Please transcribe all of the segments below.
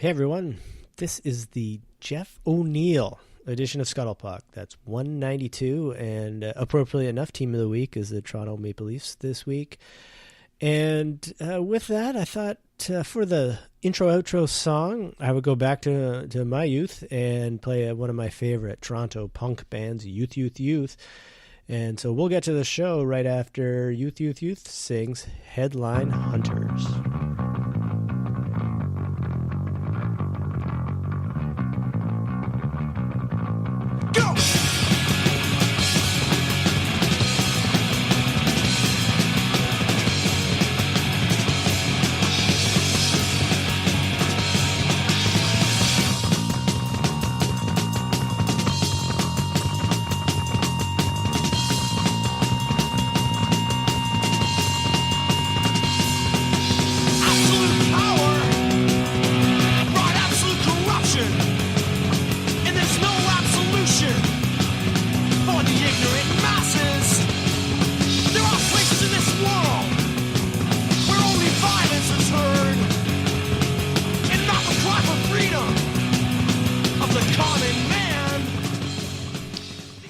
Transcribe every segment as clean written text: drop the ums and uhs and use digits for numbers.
Hey everyone, this is the Jeff O'Neill edition of Scuttlepuck. That's 192, and appropriately enough, Team of the Week is the Toronto Maple Leafs this week. And with that, I thought for the intro-outro song, I would go back to my youth and play one of my favorite Toronto punk bands, Youth, Youth, Youth. And so we'll get to the show right after Youth, Youth, Youth sings Headline Hunters.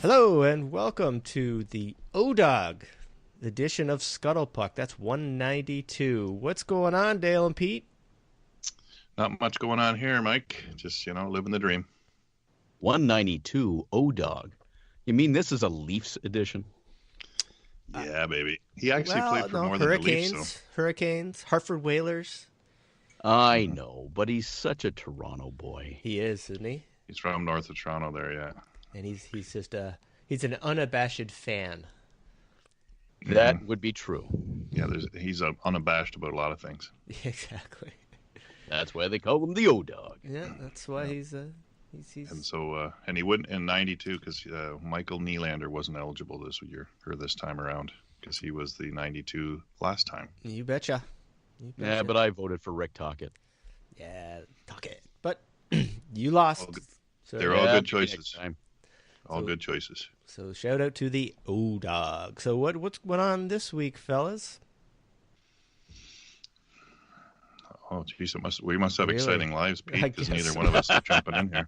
Hello and welcome to the O-Dog edition of Scuttlepuck. That's 192. What's going on, Dale and Pete? Not much going on here, Mike. Just, living the dream. 192 O-Dog. You mean this is a Leafs edition? Yeah, baby. He actually played for more than the Leafs. So. Hurricanes, Hartford Whalers. I know, but he's such a Toronto boy. He is, isn't he? He's from north of Toronto there, yeah. And he's just he's an unabashed fan. That would be true. Yeah, he's unabashed about a lot of things. Exactly. That's why they call him the O-Dog. Yeah, that's why he's. And so, and he wouldn't in '92 because Michael Nylander wasn't eligible this year or this time around because he was the '92 last time. You betcha. Yeah, but I voted for Rick Tocchet. Yeah, Tocchet. But you lost. So, they're all good choices. All good choices. So shout out to the O-Dog. So what's going on this week, fellas? Oh, geez, we must have exciting lives, Pete, because neither one of us are jumping in here.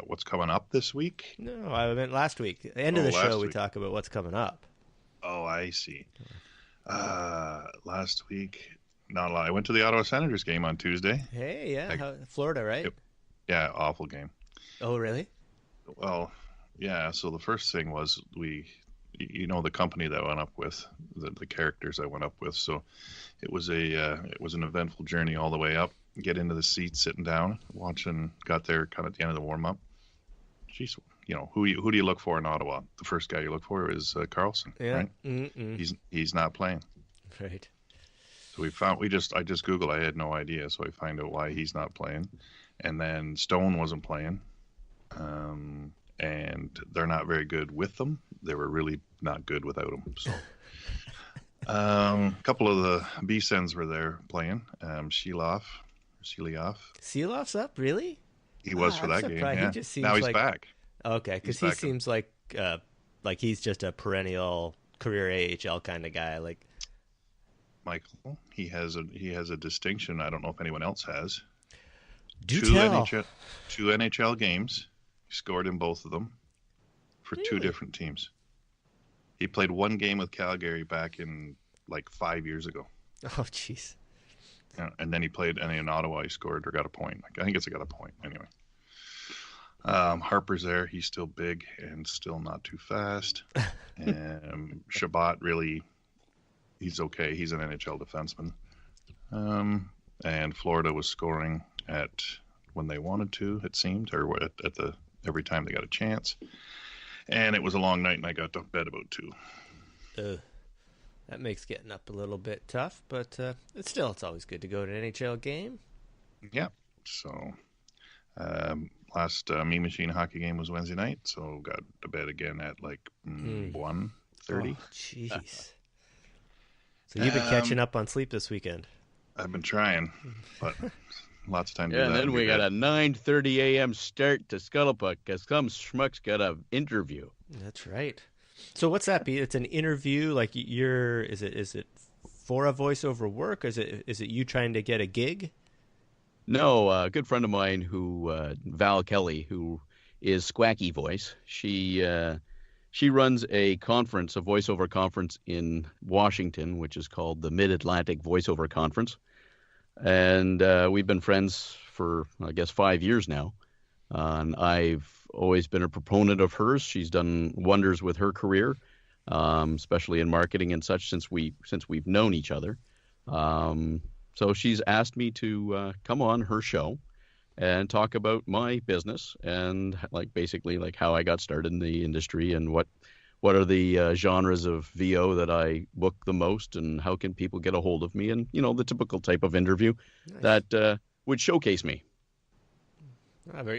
What's coming up this week? No, I meant last week. End of the show, we talk about what's coming up. Oh, I see. Last week, not a lot. I went to the Ottawa Senators game on Tuesday. Hey, yeah, Florida, right? Yeah, awful game. Oh, really? Well, yeah. So the first thing was the company that I went up with, the characters I went up with. So it was an eventful journey all the way up. Get into the seats, sitting down, watching. Got there kind of at the end of the warm up. Jeez, who do you look for in Ottawa? The first guy you look for is Carlson. Yeah. Right? He's not playing. Right. So I just Googled. I had no idea, so I find out why he's not playing, and then Stone wasn't playing. And they're not very good with them. They were really not good without them. So, a couple of the B-Sens were there playing. Seeloff's up, really? He was for that surprised. game. Yeah. He just seems now he's back. Okay, because he seems like he's just a perennial career AHL kind of guy. Like Michael, he has a distinction. I don't know if anyone else has. Two NHL games. He scored in both of them for two different teams. He played one game with Calgary back in 5 years ago. Oh, jeez. Yeah, and then he played in Ottawa. He scored or got a point. I think got a point anyway. Harper's there. He's still big and still not too fast. And Shabbat really, he's okay. He's an NHL defenseman. And Florida was scoring at when they wanted to, it seemed, or every time they got a chance. And it was a long night, and I got to bed about 2. That makes getting up a little bit tough, but it's always good to go to an NHL game. Yeah. So last Mean Machine hockey game was Wednesday night, so got to bed again at 1:30. Oh, jeez. So you've been catching up on sleep this weekend. I've been trying, but lots of time to do that. And then we got a 9:30 a.m. start to Scuttlepuck because some schmuck's got an interview. That's right. So what's that be? It's an interview. Like is it for a voiceover work? Or is it you trying to get a gig? No, a good friend of mine Val Kelly, who is Squacky Voice. She runs a conference, a voiceover conference in Washington, which is called the Mid-Atlantic Voiceover Conference. And we've been friends for, I guess, 5 years now. And I've always been a proponent of hers. She's done wonders with her career, especially in marketing and such since we've known each other. So she's asked me to come on her show and talk about my business and basically how I got started in the industry and what are the genres of VO that I book the most and how can people get a hold of me and, the typical type of interview that would showcase me.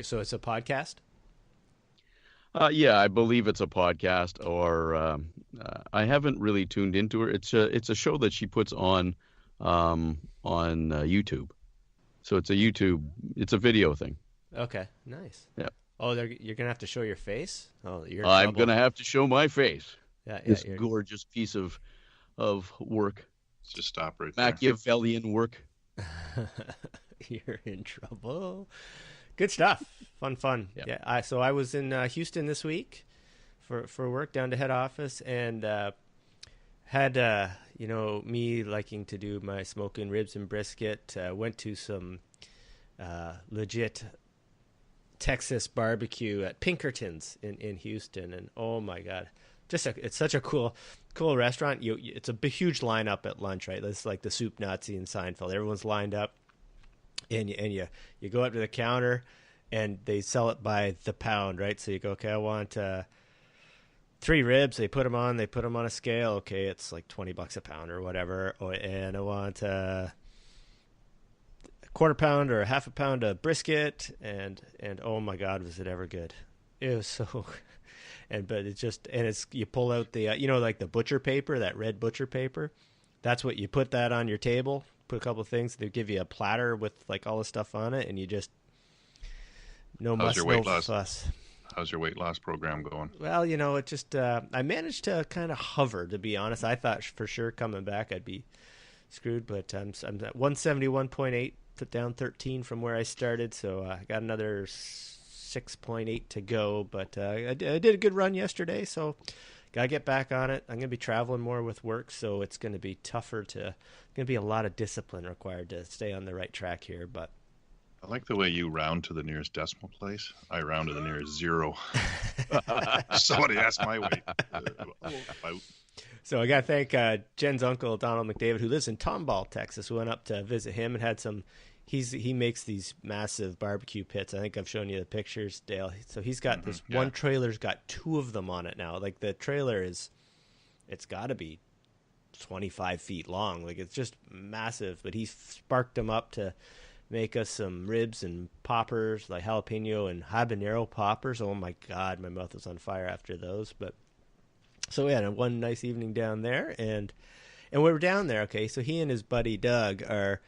So it's a podcast? Yeah, I believe it's a podcast, or I haven't really tuned into her. It's a show that she puts on YouTube. So it's a video thing. Okay, nice. Yeah. Oh, you're gonna have to show your face. Oh, I'm gonna have to show my face. Yeah, this gorgeous piece of work. Just stop right there. Machiavellian work. You're in trouble. Good stuff. Fun. Yep. Yeah. So I was in Houston this week for work down to head office and had me liking to do my smoking ribs and brisket. Went to some legit Texas barbecue at Pinkerton's in Houston, and oh my god, it's such a cool restaurant. It's a huge lineup at lunch, right? It's like the Soup Nazi in Seinfeld. Everyone's lined up, and you go up to the counter, and they sell it by the pound, right? So you go, okay, I want 3 ribs. They put them on a scale. Okay, it's like $20 a pound or whatever. And I want a quarter pound or a half a pound of brisket. And oh my God, was it ever good? It was so. You pull out the like the butcher paper, that red butcher paper. That's what you put that on your table. Put a couple of things. They give you a platter with like all the stuff on it, and you just How's your weight loss? Fuss. How's your weight loss program going? Well, it just I managed to kind of hover, to be honest. I thought for sure coming back I'd be screwed, but I'm at 171.8, put down 13 from where I started, so I got another 6.8 to go. But I did a good run yesterday, so gotta get back on it. I'm gonna be traveling more with work, so it's gonna be tougher. Gonna be a lot of discipline required to stay on the right track here, but. I like the way you round to the nearest decimal place. I round to the nearest 0. Somebody asked my weight. So I got to thank Jen's uncle, Donald McDavid, who lives in Tomball, Texas. We went up to visit him and had some. He makes these massive barbecue pits. I think I've shown you the pictures, Dale. So he's got this one trailer's got 2 of them on it now. Like the trailer it's got to be 25 feet long. Like it's just massive. But he sparked them up to make us some ribs and poppers, like jalapeno and habanero poppers. Oh my God, my mouth was on fire after those. But so we had one nice evening down there, and we were down there. Okay, so he and his buddy Doug are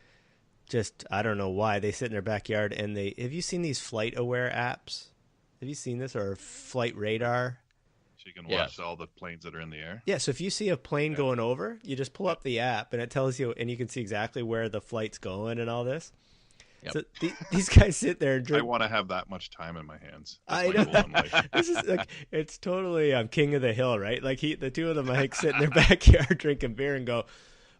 just, I don't know why, they sit in their backyard and have you seen these Flight Aware apps? Have you seen this, or Flight Radar? So you can watch all the planes that are in the air? Yeah, so if you see a plane going over, you just pull up the app and it tells you, and you can see exactly where the flight's going and all this. Yep. So these guys sit there and drink. I want to have that much time in my hands. That's I know. This is like, it's totally King of the Hill, right? Like the 2 of them, I think, sit in their backyard drinking beer and go,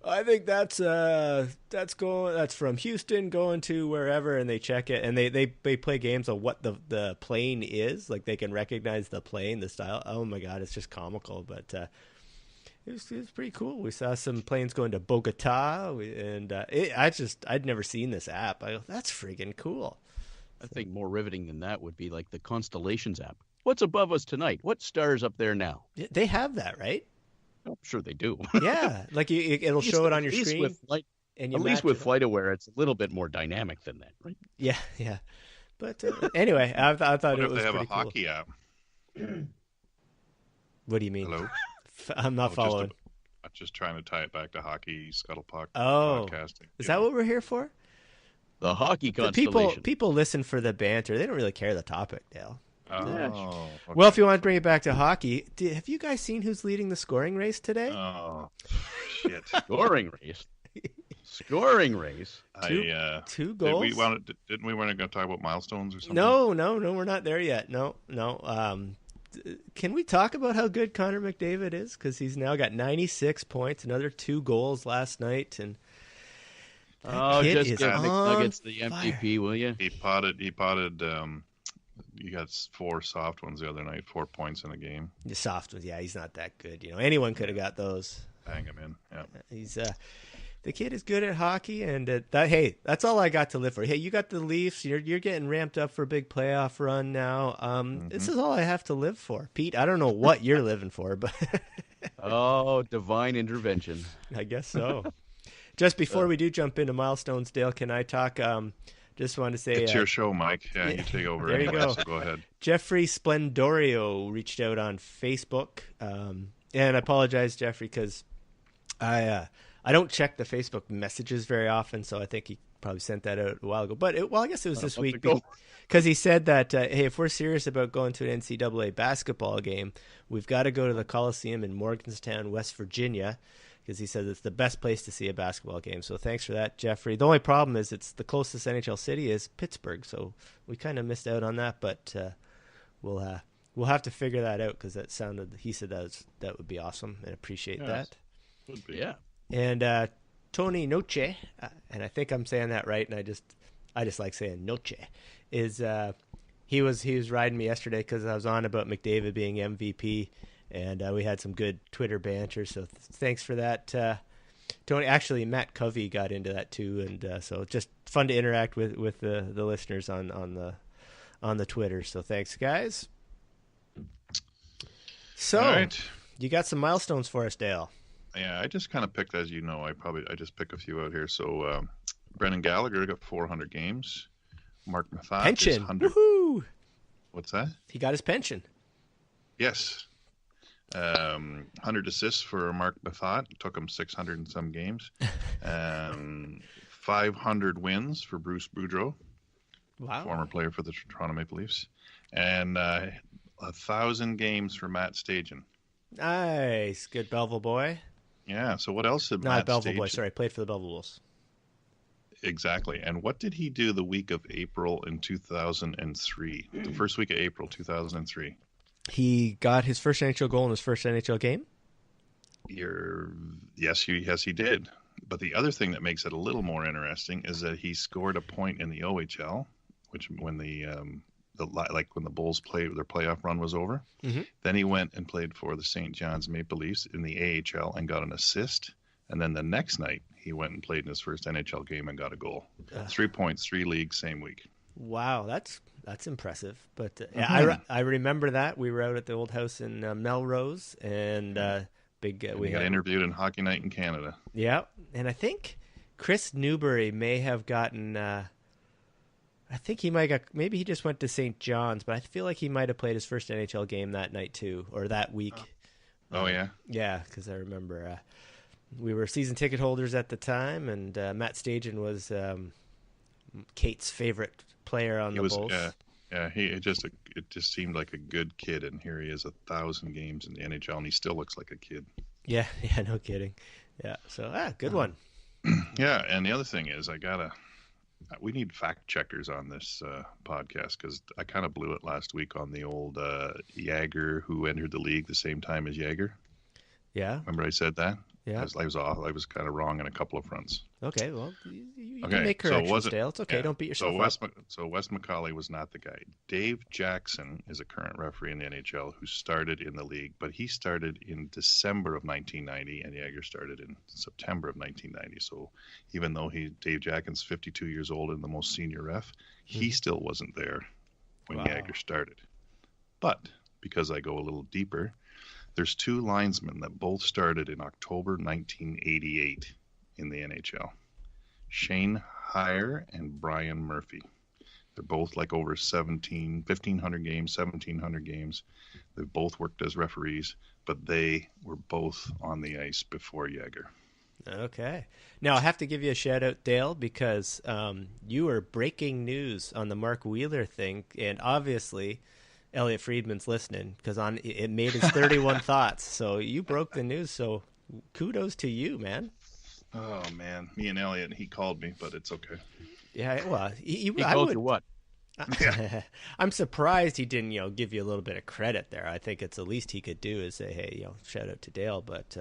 I think that's from Houston going to wherever, and they check it and they play games of what the plane is. Like they can recognize the plane, the style. Oh my God, it's just comical, but it was pretty cool. We saw some planes going to Bogota, and I'd never seen this app. I go, that's freaking cool. I think more riveting than that would be like the Constellations app. What's above us tonight? What stars up there now? They have that, right? I'm sure they do. Yeah, like it'll show it on your screen. At least with FlightAware, it's a little bit more dynamic than that, right? Yeah. But anyway, I thought it was pretty cool. What if they have a hockey app? What do you mean? Hello? I'm not following. I'm just trying to tie it back to hockey, Scuttlepuck, podcasting. Is that what we're here for? The hockey constellation. People listen for the banter. They don't really care the topic, Dale. Oh, okay. Well, if you want to bring it back to hockey, have you guys seen who's leading the scoring race today? Oh, shit. Scoring race? Scoring race. Two goals. Didn't we want to talk about milestones or something? No, we're not there yet. No. Can we talk about how good Connor McDavid is? Because he's now got 96 points, another 2 goals last night, and just give McNuggets the MVP, will you? He potted. You got 4 soft ones the other night, 4 points in a game. The soft ones, yeah, he's not that good. Anyone could have got those. Bang him in. Yeah, he's the kid is good at hockey, and hey, that's all I got to live for. Hey, you got the Leafs. You're getting ramped up for a big playoff run now. This is all I have to live for, Pete. I don't know what you're living for, but divine intervention. I guess so. Just before we do jump into milestones, Dale, can I talk? Just wanted to say it's your show, Mike. Yeah, you take over. There you go. So go ahead. Jeffrey Splendorio reached out on Facebook, and I apologize, Jeffrey, because I don't check the Facebook messages very often, so I think he probably sent that out a while ago. But I guess it was this week because he said that hey, if we're serious about going to an NCAA basketball game, we've got to go to the Coliseum in Morgantown, West Virginia. Because he says it's the best place to see a basketball game. So thanks for that, Jeffrey. The only problem is it's the closest NHL city is Pittsburgh, so we kind of missed out on that. But we'll have to figure that out because he said that would be awesome and appreciate that. Would be. Yeah. And Tony Noche, and I think I'm saying that right, and I just like saying Noche, is he was riding me yesterday because I was on about McDavid being MVP. And we had some good Twitter banter, so thanks for that, Tony. Actually, Matt Covey got into that too, and so just fun to interact with the listeners on the Twitter. So thanks, guys. So, all right. You got some milestones for us, Dale? Yeah, I just kind of picked, as you know, I just pick a few out here. So Brendan Gallagher got 400 games. Mark Mathot pension. 100. Woohoo! What's that? He got his pension. Yes. 100 assists for Mark Mathot. It took him 600 and some games. 500 wins for Bruce Boudreau, former player for the Toronto Maple Leafs, and 1,000 games for Matt Stajan. Nice, good Belleville boy. Yeah. So what else did Not Belleville boy? Sorry, played for the Belleville Wolves. Exactly. And what did he do the week of April in 2003? The first week of April 2003. He got his first NHL goal in his first NHL game? Yes, he did. But the other thing that makes it a little more interesting is that he scored a point in the OHL, which when when the Bulls their playoff run was over. Mm-hmm. Then he went and played for the St. John's Maple Leafs in the AHL and got an assist. And then the next night he went and played in his first NHL game and got a goal. 3 points, 3 leagues, same week. Wow, that's impressive. But I remember that we were out at the old house in Melrose, and we got interviewed in Hockey Night in Canada. Yeah, and I think Chris Newbury may have gotten. I think he maybe he just went to St. John's, but I feel like he might have played his first NHL game that night too, or that week. Oh yeah, yeah, because I remember we were season ticket holders at the time, and Matt Stajan was Kate's favorite player on the Bulls. Yeah. It just seemed like a good kid, and here he is, 1,000 games in the NHL, and he still looks like a kid. Yeah, no kidding. Yeah, so good one. Yeah, and the other thing is, we need fact checkers on this podcast because I kind of blew it last week on the old Jagger who entered the league the same time as Jagger. Yeah, remember I said that? Yeah, I was off. I was kind of wrong in a couple of fronts. Okay, well, you can make corrections, Dale. It's okay. Yeah. Don't beat yourself up. So Wes McCauley was not the guy. Dave Jackson is a current referee in the NHL who started in the league, but he started in December of 1990, and Jagger started in September of 1990. So even though Dave Jackson's 52 years old and the most senior ref, he still wasn't there when Jagger started. But because I go a little deeper, there's 2 linesmen that both started in October 1988 in the NHL. Shane Heyer and Brian Murphy. They're both like over 1,500 games, 1,700 games. They've both worked as referees, but they were both on the ice before Jagger. Okay. Now, I have to give you a shout-out, Dale, because you were breaking news on the Mark Wheeler thing, and obviously Elliot Friedman's listening because it made his 31 thoughts. So you broke the news. So kudos to you, man. Oh man, me and Elliot, he called me, but it's okay. Yeah, well, He called you what? I'm surprised he didn't, give you a little bit of credit there. I think it's the least he could do is say, hey, shout out to Dale. But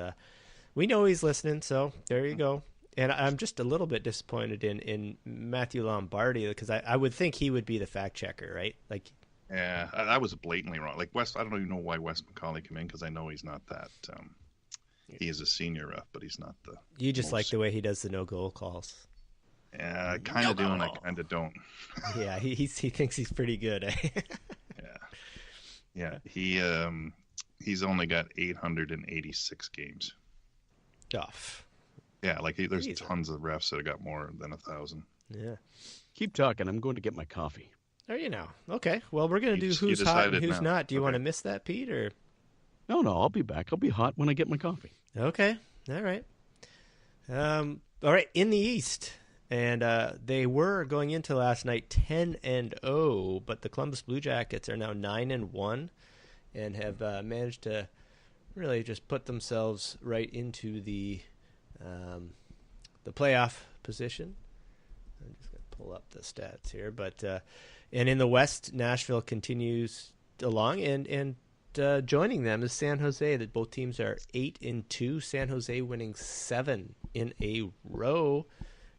we know he's listening, so there you go. And I'm just a little bit disappointed in Matthew Lombardi because I would think he would be the fact checker, right? Like, yeah, I was blatantly wrong. Like Wes, I don't even know why Wes McCauley came in because I know he's not that. He is a senior ref, but he's not the. You just like the way he does the no goal calls. Yeah, I kind of do, and I kind of don't. Yeah, he thinks he's pretty good. Eh? Yeah. He's only got 886 games. Off. Yeah, like there's tons of refs that have got more than 1,000. Yeah. Keep talking. I'm going to get my coffee. There you know. Okay. Well, we're going to do who's hot and who's not. Do you want to miss that, Pete? Or No, I'll be back. I'll be hot when I get my coffee. Okay. All right. All right. In the East, and they were going into last night 10-0, but the Columbus Blue Jackets are now 9-1, and have managed to really just put themselves right into the playoff position. I'm just going to pull up the stats here, but and in the West, Nashville continues along, and joining them is San Jose. That both teams are 8-2. San Jose winning 7 in a row.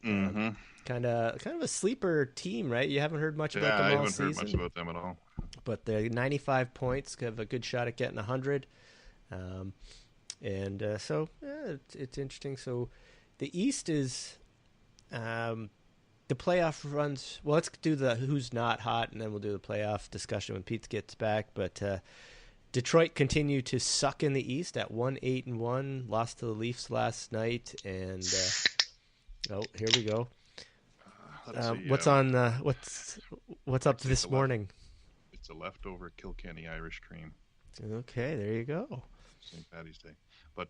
Mm-hmm. Kind of a sleeper team, right? You haven't heard much about them all season. I haven't heard much about them at all. But they're 95 points, have a good shot at getting 100. So it's interesting. So the East is the playoff runs. Well, let's do the who's not hot, and then we'll do the playoff discussion when Pete gets back. But Detroit continue to suck in the East at 1-8-1. Lost to the Leafs last night, and here we go. What's on? What's up this morning? It's a leftover Kilkenny Irish cream. Okay, there you go. St. Paddy's Day. But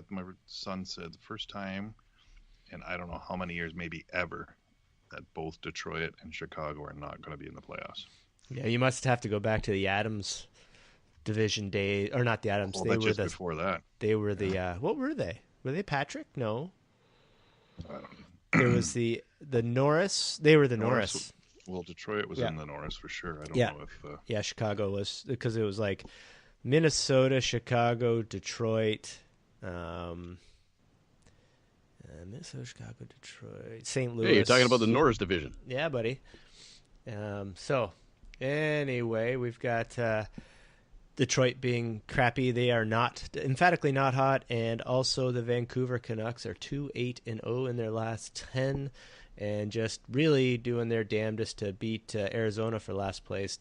my son said the first time, and I don't know how many years, maybe ever, that both Detroit and Chicago are not going to be in the playoffs. Yeah, you must have to go back to the Adams division day, or not the Adams. Well, they were just before that. They were the what were they? Were they Patrick? No. I don't know. There was the Norris. They were the Norris. Well, Detroit was in the Norris for sure. I don't know if. Chicago was, because it was like Minnesota, Chicago, Detroit, Minnesota, Chicago, Detroit, St. Louis. Hey, you're talking about the Norris division. Yeah, buddy. So, anyway, we've got Detroit being crappy. They are emphatically not hot, and also the Vancouver Canucks are 2-8-0 in their last 10, and just really doing their damnedest to beat Arizona for last place,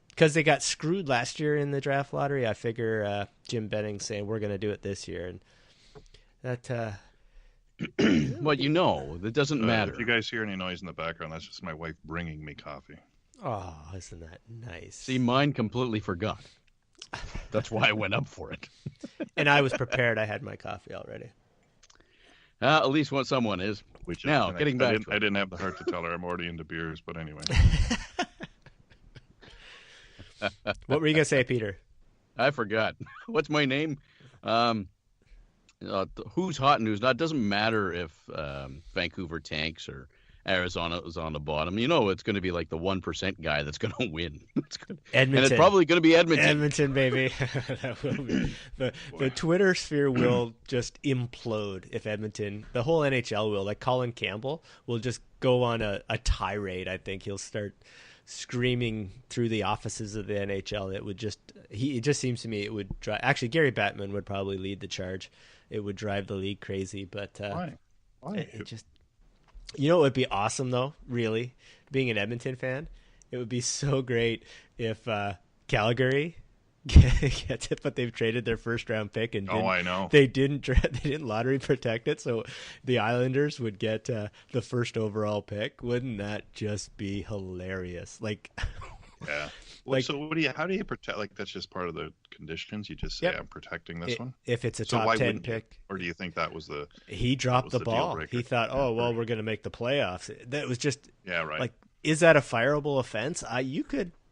because they got screwed last year in the draft lottery. I figure Jim Benning saying we're going to do it this year, and that. Well, that doesn't matter. If you guys hear any noise in the background, that's just my wife bringing me coffee. Oh, isn't that nice? See, mine completely forgot. That's why I went up for it. And I was prepared. I had my coffee already. At least someone is. Now, getting back to it. I didn't have the heart to tell her I'm already into beers, but anyway. What were you going to say, Peter? I forgot. What's my name? Who's hot and who's not. Doesn't matter if Vancouver tanks or Arizona is on the bottom. It's going to be like the 1% guy that's going to win. Edmonton. And it's probably going to be Edmonton. Edmonton, baby. That will be. The Twitter sphere will just implode if Edmonton, the whole NHL will. Like Colin Campbell will just go on a tirade. I think he'll start screaming through the offices of the NHL. It just seems to me it would drive. Actually, Gary Bettman would probably lead the charge. It would drive the league crazy. But why? It just. It would be awesome, though, really, being an Edmonton fan. It would be so great if Calgary gets it, but they've traded their first-round pick. I know. They didn't lottery protect it, so the Islanders would get the first overall pick. Wouldn't that just be hilarious? Yeah. How do you protect? Like, that's just part of the conditions. You just say, I'm protecting this one. If it's a top 10 pick, or do you think that was he dropped the ball? He thought, we're going to make the playoffs. That was just right. Like, is that a fireable offense? You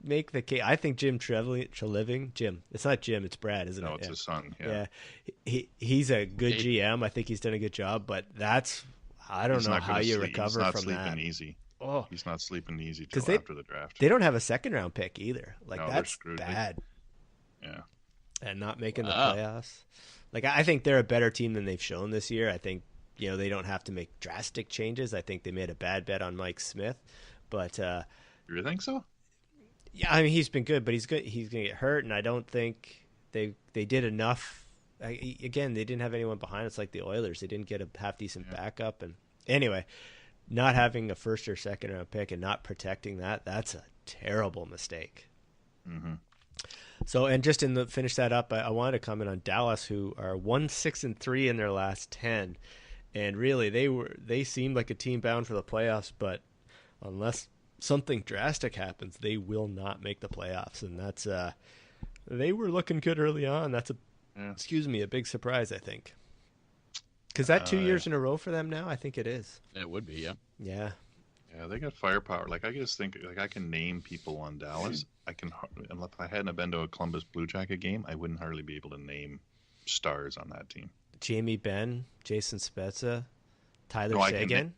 make the case. I think Jim Treliving, Jim. It's not Jim. It's Brad, isn't it? No, it's his son. Yeah. He's a good GM. I think he's done a good job, but I don't know how you recover from that. He's not sleeping easy. Oh, he's not sleeping easy till after the draft. They don't have a second round pick either. Like no, that's bad. Yeah. And not making the playoffs. Like I think they're a better team than they've shown this year. I think they don't have to make drastic changes. I think they made a bad bet on Mike Smith, but you think so? Yeah, I mean he's been good, but he's gonna get hurt, and I don't think they did enough. Again, they didn't have anyone behind. It's like the Oilers; they didn't get a half decent backup, and anyway. Not having a first or second round pick and not protecting that's a terrible mistake. Mm-hmm. So, and just finish that up, I wanted to comment on Dallas, who are 1-6-3 in their last 10. And really, they seemed like a team bound for the playoffs, but unless something drastic happens, they will not make the playoffs. And that's, they were looking good early on. That's a big surprise, I think. Is that 2 years in a row for them now? I think it is. It would be, yeah. Yeah. Yeah, they got firepower. Like I just think, like I can name people on Dallas. I can, and if I hadn't been to a Columbus Blue Jacket game, I wouldn't hardly be able to name stars on that team. Jamie Benn, Jason Spezza, Tyler Seguin.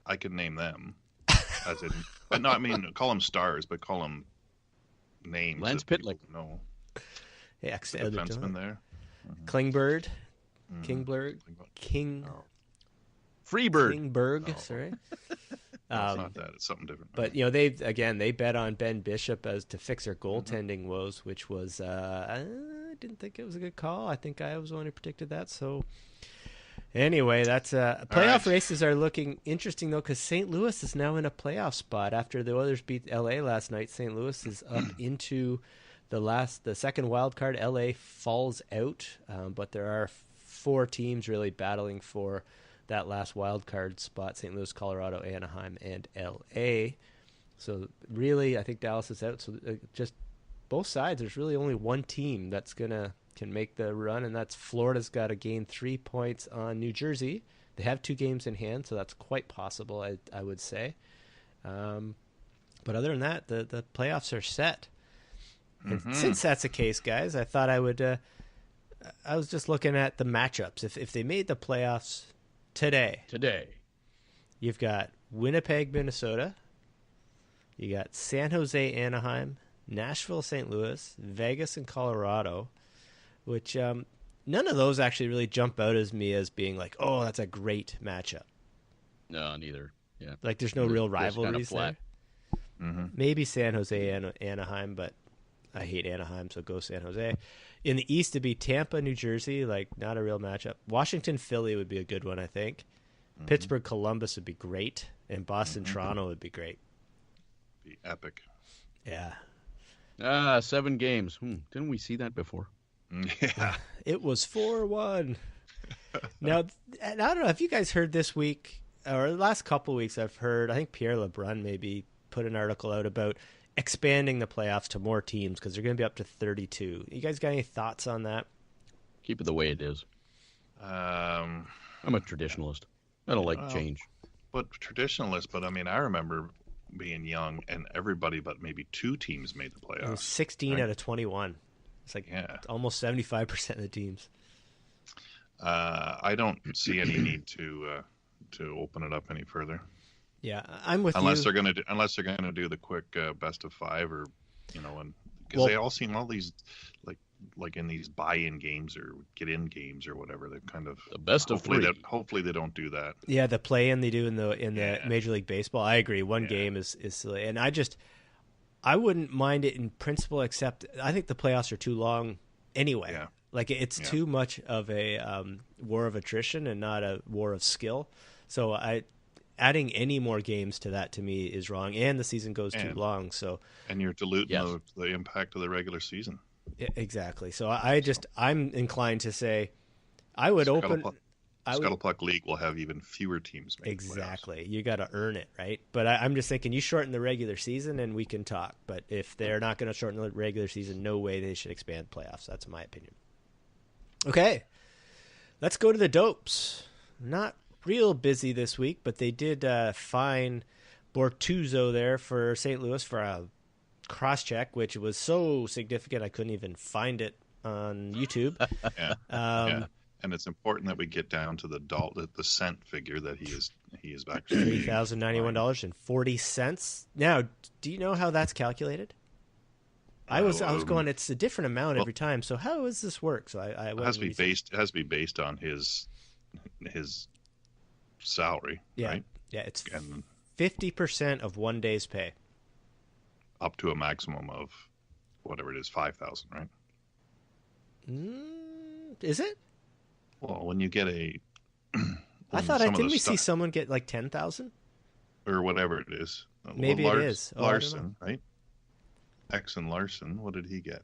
I can name them. As in, but no, I mean call them stars, but call them names. Lance Pitlick. No. Yeah, defenseman there. Mm-hmm. Klingberg. Freeberg, sorry. It's not that. It's something different. But they bet on Ben Bishop as to fix their goaltending woes, which was I didn't think it was a good call. I think I was the one who predicted that. So anyway, that's playoff races are looking interesting though, because St. Louis is now in a playoff spot after the Oilers beat LA last night. St. Louis is up into the second wild card. LA falls out, but there are 4 teams really battling for that last wild card spot: St. Louis, Colorado, Anaheim, and LA. So really, I think Dallas is out. So just both sides, there's really only one team that's can make the run, and that's Florida's got to gain 3 points on New Jersey. They have 2 games in hand, so that's quite possible, I would say. But other than that, the playoffs are set. And since that's the case, guys, I thought I would. I was just looking at the matchups. If they made the playoffs today, you've got Winnipeg, Minnesota. You got San Jose, Anaheim, Nashville, St. Louis, Vegas, and Colorado. Which none of those actually really jump out as me as being like, oh, that's a great matchup. No, neither. Yeah, like there's no real rivalries there. Mm-hmm. Maybe San Jose and Anaheim, but I hate Anaheim, so go San Jose. In the East, it'd be Tampa, New Jersey, like not a real matchup. Washington, Philly would be a good one, I think. Mm-hmm. Pittsburgh, Columbus would be great, and Boston, Toronto would be great. Be epic. Yeah. 7 games. Didn't we see that before? Yeah. It was 4-1. Now, I don't know if you guys heard this week or the last couple of weeks. I've heard. I think Pierre LeBrun maybe put an article out about expanding the playoffs to more teams because they're going to be up to 32. You guys got any thoughts on that? Keep it the way it is. I'm a traditionalist. I don't like change. But traditionalist, but I mean, I remember being young and everybody but maybe 2 teams made the playoffs. It was 16 out of 21. It's like almost 75% of the teams. I don't see any need to open it up any further. Yeah, I'm with unless you. Unless they're gonna do the quick best of 5, or and because they all seem all these like in these buy-in games or get-in games or whatever. They've kind of the best of 3. Hopefully they don't do that. Yeah, the play-in they do in the Major League Baseball. I agree. One game is silly, and I wouldn't mind it in principle, except I think the playoffs are too long anyway. Yeah. Like it's too much of a war of attrition and not a war of skill. So adding any more games to that to me is wrong, and the season goes too long. So you're diluting the impact of the regular season. Exactly. So I'm inclined to say I would Scuttlepuck League will have even fewer teams make exactly. playoffs. You got to earn it, right? But I'm just thinking you shorten the regular season and we can talk. But if they're not going to shorten the regular season, no way they should expand playoffs. That's my opinion. Okay, let's go to the Dopes. Not real busy this week, but they did fine Bortuzzo there for St. Louis for a cross-check, which was so significant I couldn't even find it on YouTube. Yeah. Yeah. And it's important that we get down to the cent figure that he is actually $3,091.40. Now, do you know how that's calculated? I was going. It's a different amount every time. So how does this work? So I it has to be based on his salary, right? Yeah, it's 50% of 1 day's pay, up to a maximum of whatever it is, 5,000, right? Is it? Well, when you get a, I thought didn't we see someone get like 10,000 or whatever it is? Maybe it is Larson, right? Exon Larson, what did he get?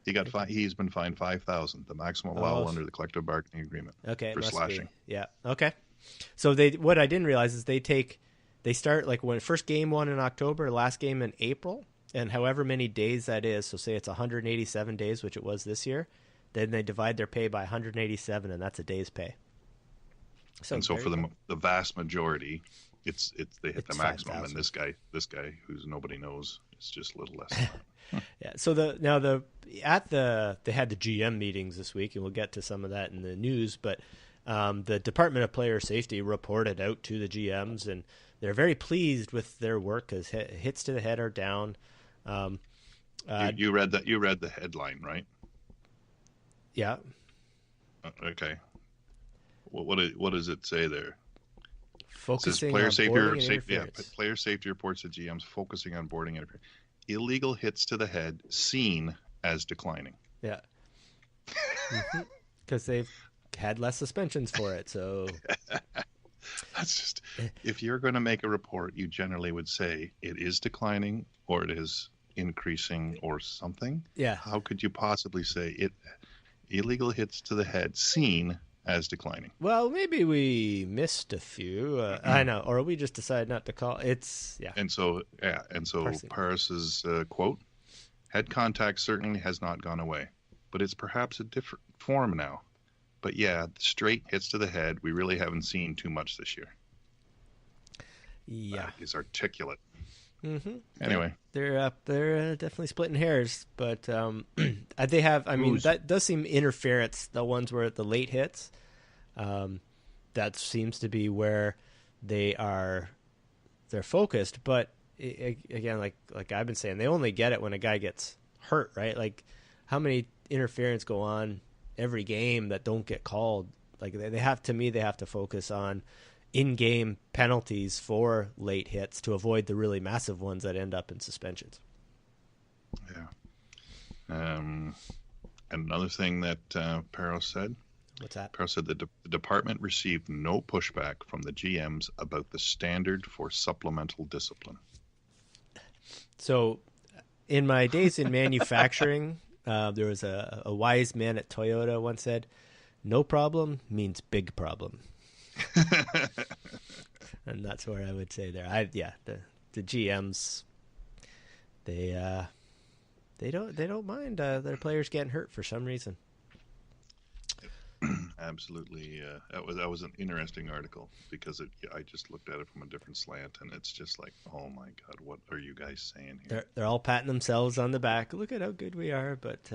He got He's been fined 5,000, the maximum allowable under the collective bargaining agreement. Okay, for slashing. Yeah. Okay. So what I didn't realize is they start like when first game 1 in October, last game in April, and however many days that is. So say it's 187 days, which it was this year. Then they divide their pay by 187, and that's a day's pay. So for the vast majority, it's they hit the maximum, 5, and this guy who's nobody knows, it's just a little less than that. Yeah. So they had the GM meetings this week, and we'll get to some of that in the news. But the Department of Player Safety reported out to the GMs, and they're very pleased with their work because hits to the head are down. You read that? You read the headline, right? Yeah. Okay. What does it say there? Focusing player on safety, boarding and interference. player safety reports that GMs focusing on boarding interference. Illegal hits to the head seen as declining. Yeah. Because they've had less suspensions for it. So that's just, if you're going to make a report, you generally would say it is declining or it is increasing or something. Yeah. How could you possibly say it? Illegal hits to the head seen as declining. Well, maybe we missed a few. I know, or we just decided not to call. And so Paris's quote: "Head contact certainly has not gone away, but it's perhaps a different form now. But yeah, straight hits to the head, we really haven't seen too much this year." Yeah, he's articulate. Mm-hmm. Anyway, they're definitely splitting hairs, but they have. I mean, that does seem interference. The ones where the late hits, that seems to be where they're focused. But again, like I've been saying, they only get it when a guy gets hurt, right? Like, how many interference go on every game that don't get called? Like they have to focus on in-game penalties for late hits to avoid the really massive ones that end up in suspensions. Yeah. And another thing that Perros said. What's that? Perros said that the department received no pushback from the GMs about the standard for supplemental discipline. So, in my days in manufacturing, there was a wise man at Toyota once said, "No problem means big problem." And that's where I would say there. The GMs, they don't mind their players getting hurt for some reason. Absolutely, that was an interesting article because I just looked at it from a different slant, and it's just like, oh my God, what are you guys saying here? They're all patting themselves on the back. Look at how good we are, but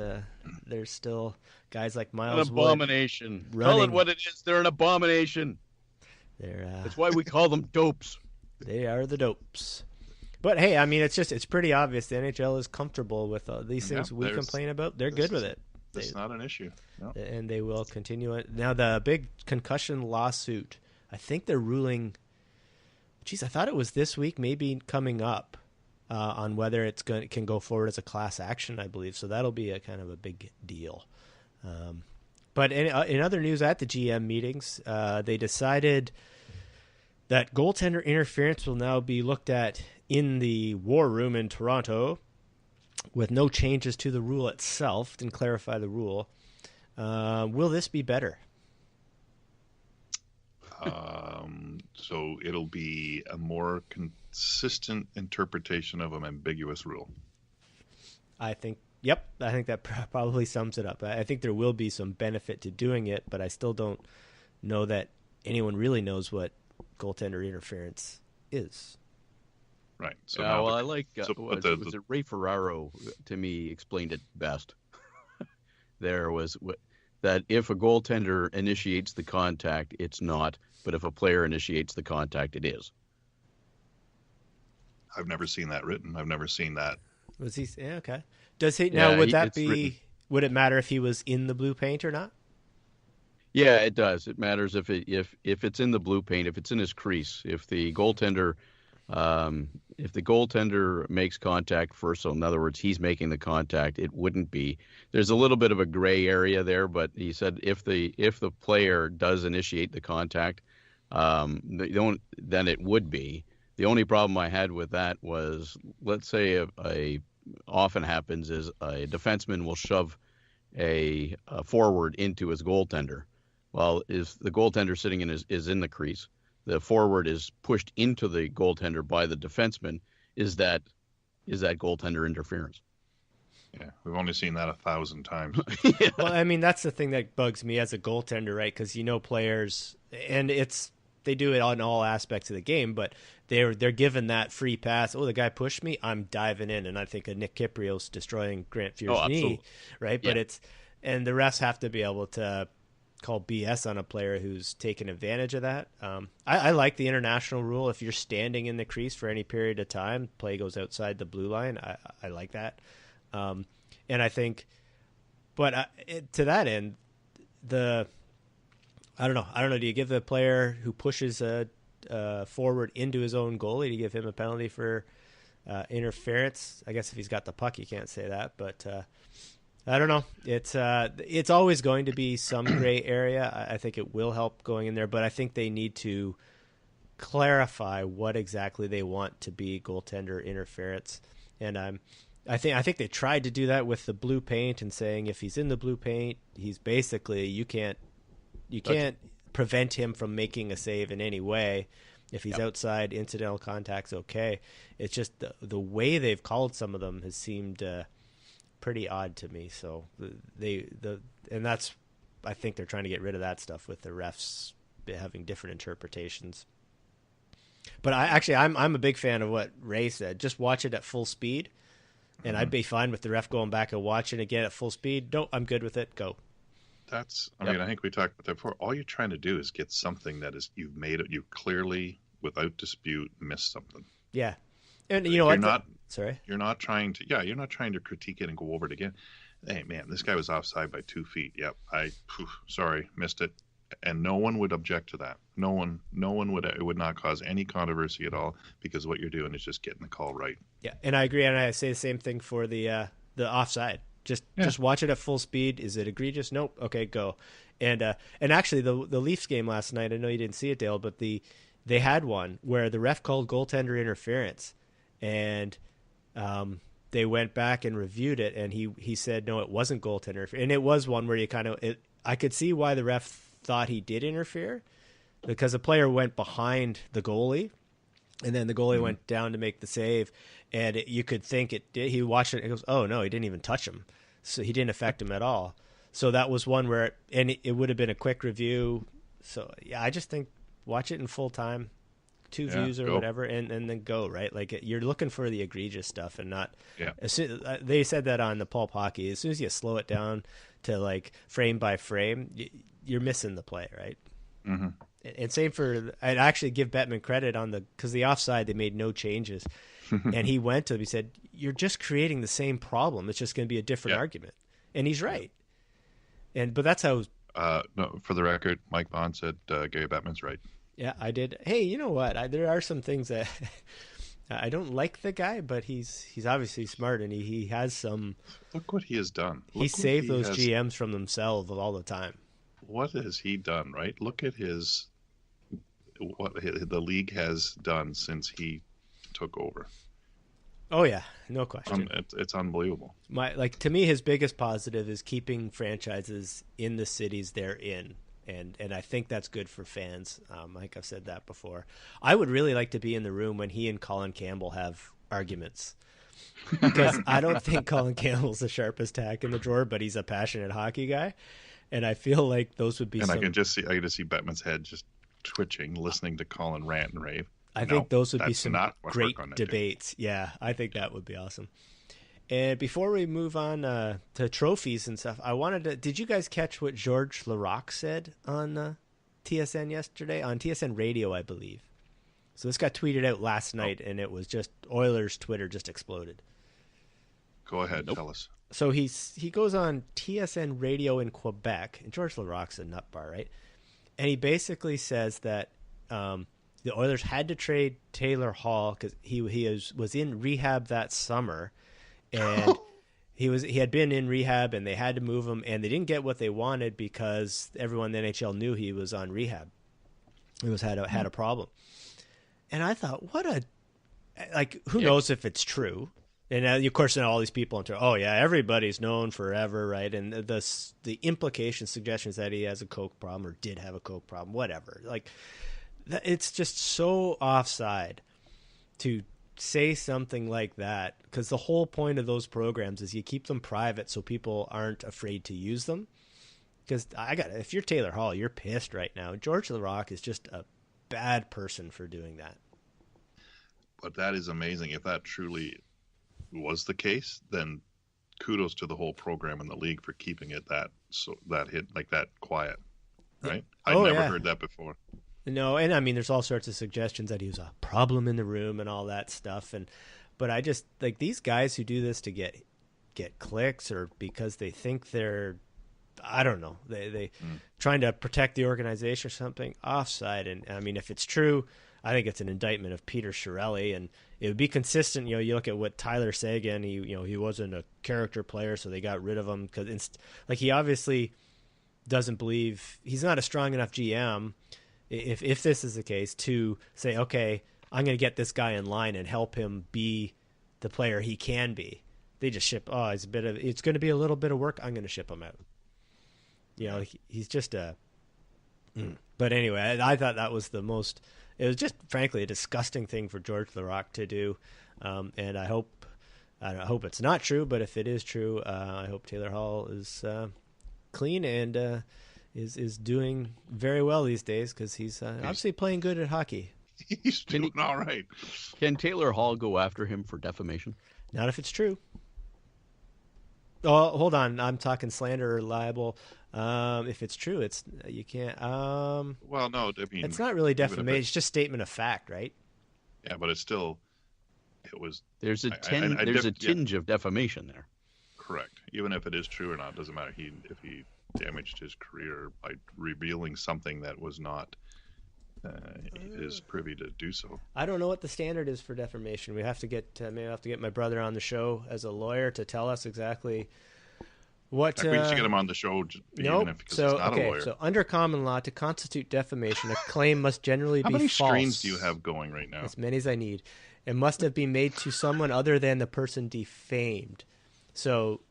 there's still guys like Miles Wood. An abomination. Call it what it is. They're an abomination. That's why we call them dopes. They are the dopes. But hey, I mean, it's pretty obvious the NHL is comfortable with these things we complain about. They're good with it. It's not an issue. No. And they will continue it. Now, the big concussion lawsuit, I think they're ruling, I thought it was this week, maybe coming up, on whether it can go forward as a class action, I believe. So that'll be a kind of a big deal. But in other news, at the GM meetings, they decided that goaltender interference will now be looked at in the war room in Toronto with no changes to the rule itself. Didn't clarify the rule. Will this be better? So it'll be a more consistent interpretation of an ambiguous rule. I think that probably sums it up. I think there will be some benefit to doing it, but I still don't know that anyone really knows what goaltender interference is. Right. So Yeah, now well, I like but was it Ray Ferraro to me explained it best. There was that if a goaltender initiates the contact, it's not, but if a player initiates the contact, it is. I've never seen that written. I've never seen that. Was he? Yeah, okay. Does he now? Yeah, Would that it's be? written. Would it matter if he was in the blue paint or not? Yeah, it does. It matters if it's in the blue paint, if it's in his crease, if the goaltender makes contact first, so in other words, he's making the contact, it wouldn't be. There's a little bit of a gray area there, but he said if the player does initiate the contact, then it would be. The only problem I had with that was, let's say often happens is a defenseman will shove a forward into his goaltender. Well, if the goaltender sitting is in the crease, the forward is pushed into the goaltender by the defenseman. Is that goaltender interference? Yeah, we've only seen that 1,000 times. Yeah. Well, I mean, that's the thing that bugs me as a goaltender, right? Because players, and they do it on all aspects of the game, but they're given that free pass. Oh, the guy pushed me, I'm diving in, and I think of Nick Kiprios destroying Grant Fuhr's knee, right? Yeah. But and the refs have to be able to call BS on a player who's taken advantage of that. I like the international rule. If you're standing in the crease for any period of time, play goes outside the blue line. I like that. And I think, but to that end, I don't know. Do you give the player who pushes a forward into his own goalie, do you give him a penalty for interference? I guess if he's got the puck, you can't say that, but I don't know. It's always going to be some gray area. I think it will help going in there, but I think they need to clarify what exactly they want to be goaltender interference. And I think they tried to do that with the blue paint and saying if he's in the blue paint, he's basically you can't prevent him from making a save in any way. If he's outside, incidental contact's okay. It's just the way they've called some of them has seemed pretty odd to me. So and that's, I think they're trying to get rid of that stuff with the refs having different interpretations. But I'm a big fan of what Ray said. Just watch it at full speed, and I'd be fine with the ref going back and watching again at full speed. No, I'm good with it. Go. I mean, I think we talked about that before. All you're trying to do is get something that is you've clearly, without dispute, missed something. Yeah, and you're not trying to critique it and go over it again. Hey man, this guy was offside by 2 feet. Yep, sorry, missed it, and no one would object to that. No one would. It would not cause any controversy at all because what you're doing is just getting the call right. Yeah, and I agree, and I say the same thing for the offside. Just watch it at full speed. Is it egregious? Nope. Okay, go. And actually, the Leafs game last night, I know you didn't see it, Dale, but they had one where the ref called goaltender interference, and they went back and reviewed it, and he said no, it wasn't goaltender, and it was one where I could see why the ref thought he did interfere, because the player went behind the goalie, and then the goalie went down to make the save, and you could think it did. He watched it and goes, oh no, he didn't even touch him, so he didn't affect him at all. So that was one where it would have been a quick review. So yeah, I just think watch it in full time, two views or whatever, and then go, right. Like you're looking for the egregious stuff and not. Yeah. They said that on the Pulp Hockey. As soon as you slow it down to like frame by frame, you're missing the play, right? Mm-hmm. And same for, I'd actually give Bettman credit because the offside, they made no changes. And he went to him, he said, you're just creating the same problem. It's just going to be a different argument. And he's right. But that's how. No, for the record, Mike Bond said Gary Bettman's right. Yeah, I did. Hey, you know what? There are some things that I don't like the guy, but he's obviously smart, and he has some. Look what he has done. He saved those GMs from themselves all the time. What has he done, right? Look at what the league has done since he took over. Oh yeah, no question. It's unbelievable. To me, his biggest positive is keeping franchises in the cities they're in, and I think that's good for fans. Like I've said that before. I would really like to be in the room when he and Colin Campbell have arguments, because I don't think Colin Campbell's the sharpest tack in the drawer, but he's a passionate hockey guy, and I feel like those would be. And I can just see Bettman's head just twitching, listening to Colin rant and rave. I think those would be that's some not what great we're gonna do. debates. Yeah, I think that would be awesome. And before we move on to trophies and stuff, I wanted to. Did you guys catch what George Laraque said on TSN yesterday? On TSN Radio, I believe. So this got tweeted out last night, and it was just Oilers' Twitter just exploded. Go ahead, tell us. So he goes on TSN Radio in Quebec, and George Laraque's a nut bar, right? And he basically says that the Oilers had to trade Taylor Hall because he was in rehab that summer, and he had been in rehab, and they had to move him, and they didn't get what they wanted because everyone in the NHL knew he was on rehab. He had a problem, and I thought, who knows if it's true? And of course, now all these people enter. Oh yeah, everybody's known forever, right? And the implication suggestions that he has a coke problem or did have a coke problem, whatever. Like, it's just so offside to say something like that, because the whole point of those programs is you keep them private so people aren't afraid to use them. Because if you're Taylor Hall, you're pissed right now. George Laraque is just a bad person for doing that. But that is amazing. If that truly was the case, then kudos to the whole program in the league for keeping it that quiet, right? I've never heard that before. No, and I mean, there's all sorts of suggestions that he was a problem in the room and all that stuff, but I just like these guys who do this to get clicks or because they think they're, I don't know, they trying to protect the organization or something. Offside, and I mean, if it's true, I think it's an indictment of Peter Chiarelli, and it would be consistent. You look at what Tyler Seguin, he wasn't a character player, so they got rid of him because he obviously doesn't believe, he's not a strong enough GM. If this is the case, to say, okay, I'm going to get this guy in line and help him be the player he can be. They just ship. Oh, it's going to be a little bit of work. I'm going to ship him out. He's just a. But anyway, I thought that was the most. It was just, frankly, a disgusting thing for George Laraque to do, and I hope it's not true. But if it is true, I hope Taylor Hall is clean and is doing very well these days, because he's obviously playing good at hockey. He's doing all right. Can Taylor Hall go after him for defamation? Not if it's true. Oh, hold on. I'm talking slander or libel. If it's true, you can't. Well, no, I mean, it's not really defamation. It's just statement of fact, right? Yeah, but it was. There's a tinge of defamation there. Correct. Even if it is true or not, it doesn't matter. If he damaged his career by revealing something that was not his privy to do so. I don't know what the standard is for defamation. We have to get maybe I'll have to get my brother on the show as a lawyer to tell us exactly what. We should get him on the show. Even if, because he's not a lawyer. So under common law, to constitute defamation, a claim must generally be false. How many streams do you have going right now? As many as I need. It must have been made to someone other than the person defamed. So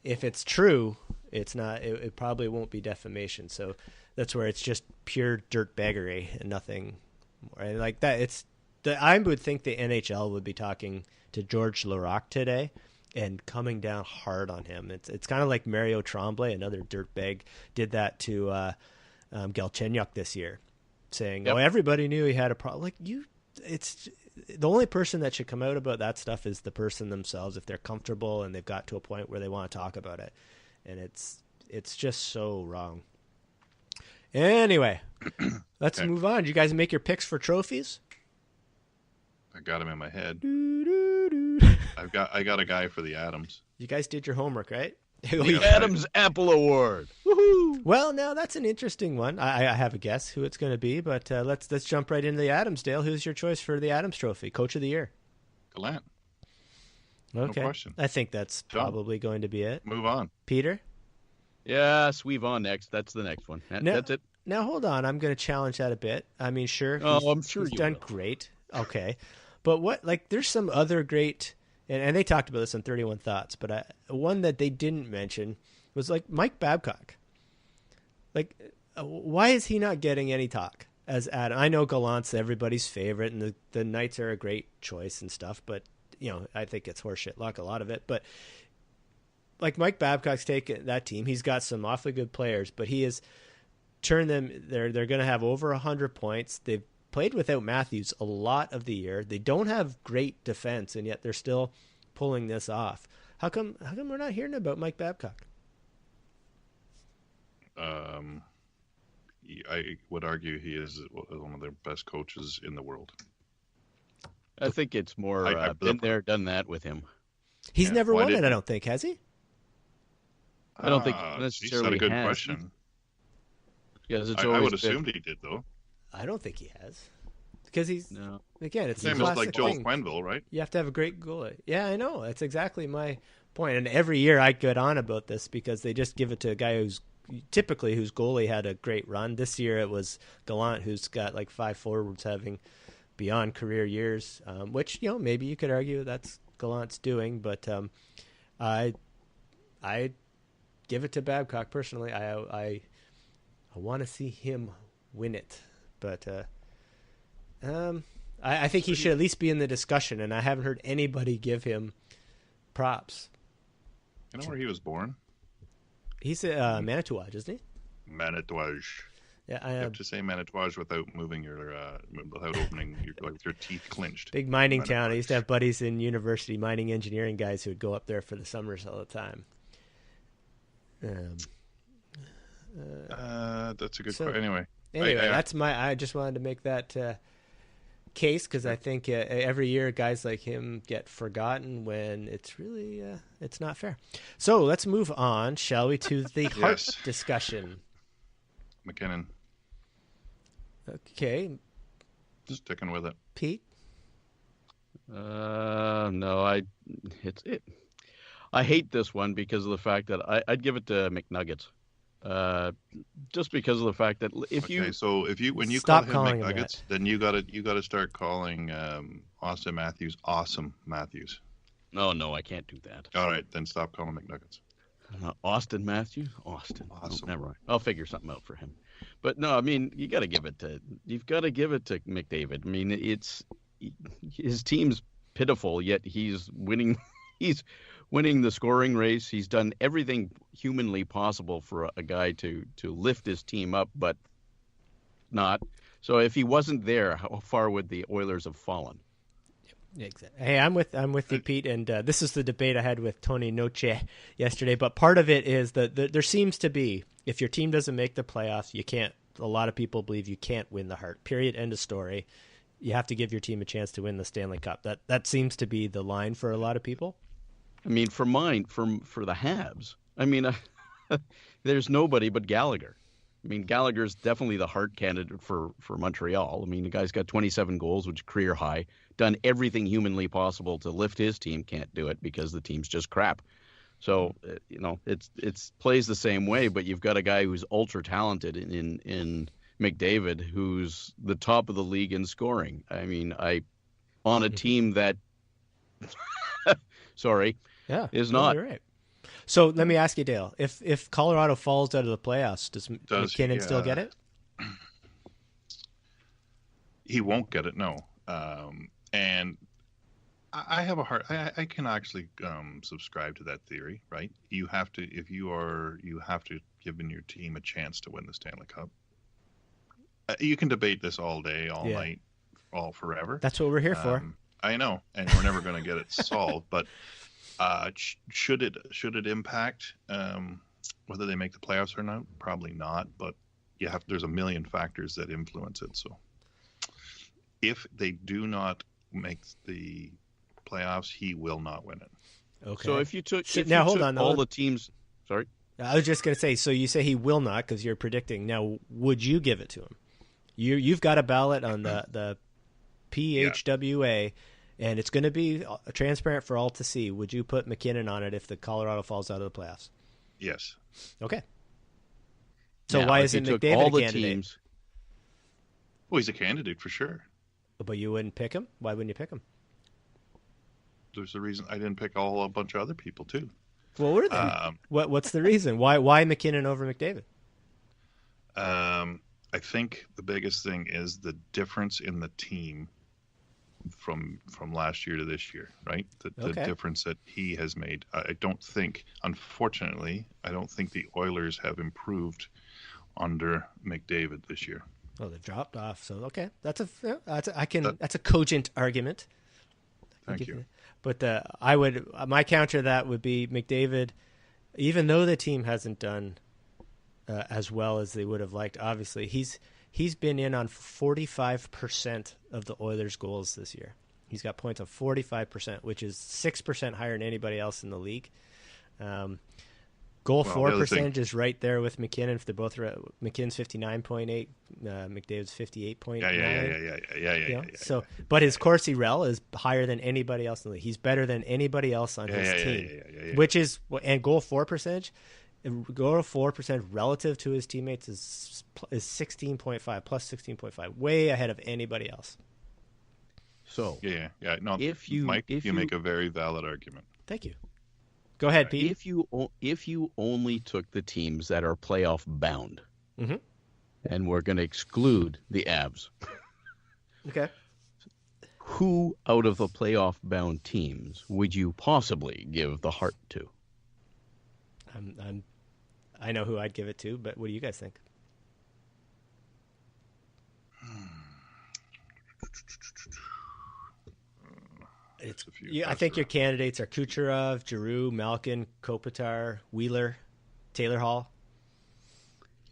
if it's true, it's not. It probably won't be defamation. So that's where it's just pure dirtbaggery and nothing more. And like that, I would think the NHL would be talking to George Laraque today and coming down hard on him. It's kind of like Mario Tremblay, another dirtbag, did that to Galchenyuk this year, saying, "Oh, everybody knew he had a problem." Like it's the only person that should come out about that stuff is the person themselves, if they're comfortable and they've got to a point where they want to talk about it. And it's just so wrong. Anyway, let's move on. Did you guys make your picks for trophies? I got them in my head. I got a guy for the Adams. You guys did your homework, right? The Adams Apple Award. Woohoo! Well, now that's an interesting one. I have a guess who it's going to be, but let's jump right into the Adams. Dale, who's your choice for the Adams Trophy, Coach of the Year? Gallant. Okay. No question. I think that's probably going to be it. Move on. Peter? Yes, weave on next. That's the next one. That's it. Now, hold on. I'm going to challenge that a bit. I mean, sure. I'm sure he's you done will. Great. Okay. But there's some other great, and they talked about this on 31 Thoughts, but one that they didn't mention was like Mike Babcock. Like, why is he not getting any talk as Adam? I know Gallant's everybody's favorite, and the Knights are a great choice and stuff, but I think it's horseshit luck, a lot of it. But like Mike Babcock's taken that team. He's got some awfully good players, but he has turned them. They're going to have over 100 points. They've played without Matthews a lot of the year. They don't have great defense, and yet they're still pulling this off. How come we're not hearing about Mike Babcock? I would argue he is one of the best coaches in the world. I think it's more been there, done that with him. He's never won it, I don't think, has he? I don't think necessarily that's a good has. question. Because it's I would assume he did, though. I don't think he has. Because again, it's same the as like Joel thing. Quenneville, right? You have to have a great goalie. Yeah, I know. That's exactly my point. And every year I get on about this because they just give it to a guy whose goalie had a great run. This year it was Gallant, who's got like 5 forwards having beyond career years, which, maybe you could argue that's Gallant's doing, but I give it to Babcock personally. I want to see him win it, but I think he should at least be in the discussion, and I haven't heard anybody give him props. You know where he was born? He's Manitowoc, isn't he? Manitowoc. Yeah, you have to say Manitowoc without moving without opening with your teeth clenched. Big mining town. I used to have buddies in university, mining engineering guys, who would go up there for the summers all the time. That's a good question. Anyway, that's I just wanted to make that case because I think every year guys like him get forgotten when it's really it's not fair. So let's move on, shall we, to the Hart discussion. McKinnon. Okay. Sticking with it. Pete? No, I hate this one because of the fact that I'd give it to McNuggets. Just because of the fact that when you call him McNuggets, then you gotta start calling Austin Matthews Awesome Matthews. No, I can't do that. All right, then stop calling McNuggets. Austin Matthews? Austin. Awesome. Never mind. I'll figure something out for him. But no, I mean, you've got to give it to McDavid. I mean, his team's pitiful, yet he's winning. He's winning the scoring race. He's done everything humanly possible for a guy to lift his team up, but not. So if he wasn't there, how far would the Oilers have fallen? Exactly. Hey, I'm with you, Pete, and this is the debate I had with Tony Noche yesterday. But part of it is that there seems to be, if your team doesn't make the playoffs, you can't. A lot of people believe you can't win the Hart. Period. End of story. You have to give your team a chance to win the Stanley Cup. That seems to be the line for a lot of people. I mean, for the Habs, I mean, there's nobody but Gallagher. I mean, Gallagher's definitely the Hart candidate for Montreal. I mean, the guy's got 27 goals, which is career high. Done everything humanly possible to lift his team. Can't do it because the team's just crap. So, it's plays the same way, but you've got a guy who's ultra talented in McDavid, who's the top of the league in scoring. I mean, on a team that, is not. Right. So let me ask you, Dale, if Colorado falls out of the playoffs, does McKinnon still get it? He won't get it, no. And I have a hard. I can actually subscribe to that theory, right? You have to give your team a chance to win the Stanley Cup. You can debate this all day, all night, all forever. That's what we're here for. I know, and we're never going to get it solved. But should it impact whether they make the playoffs or not? Probably not. But there's a million factors that influence it. So if they do not make the playoffs, he will not win it. Okay. So if you took all the teams, sorry. I was just going to say. So you say he will not because you're predicting. Now, would you give it to him? You've got a ballot on the PHWA, and it's going to be transparent for all to see. Would you put McKinnon on it if the Colorado falls out of the playoffs? Yes. Okay. So why isn't McDavid a candidate? Teams... Well, he's a candidate for sure. But you wouldn't pick him? Why wouldn't you pick him? There's a reason I didn't pick a bunch of other people too. Well, what are they? What's the reason? Why McKinnon over McDavid? I think the biggest thing is the difference in the team from last year to this year, right? The difference that he has made. Unfortunately, I don't think the Oilers have improved under McDavid this year. Oh, they've dropped off. So okay, that's a cogent argument. Thank you. But my counter to that would be McDavid. Even though the team hasn't done as well as they would have liked, obviously he's been in on 45% of the Oilers' goals this year. He's got points of 45%, which is 6% higher than anybody else in the league. Goal for percentage is right there with McKinnon. If they're both McKinnon's 59.8, McDavid's 58.9. Yeah. So, but his Corsi Rel is higher than anybody else in the league. He's better than anybody else on his team, which is and goal for percentage relative to his teammates is 16.5 plus 16.5, way ahead of anybody else. So no, Mike, you make a very valid argument. Thank you. Go ahead, Pete. If you only took the teams that are playoff bound, and we're going to exclude the Avs, okay, who out of the playoff bound teams would you possibly give the Hart to? I know who I'd give it to, but what do you guys think? I think your candidates are Kucherov, Giroux, Malkin, Kopitar, Wheeler, Taylor Hall.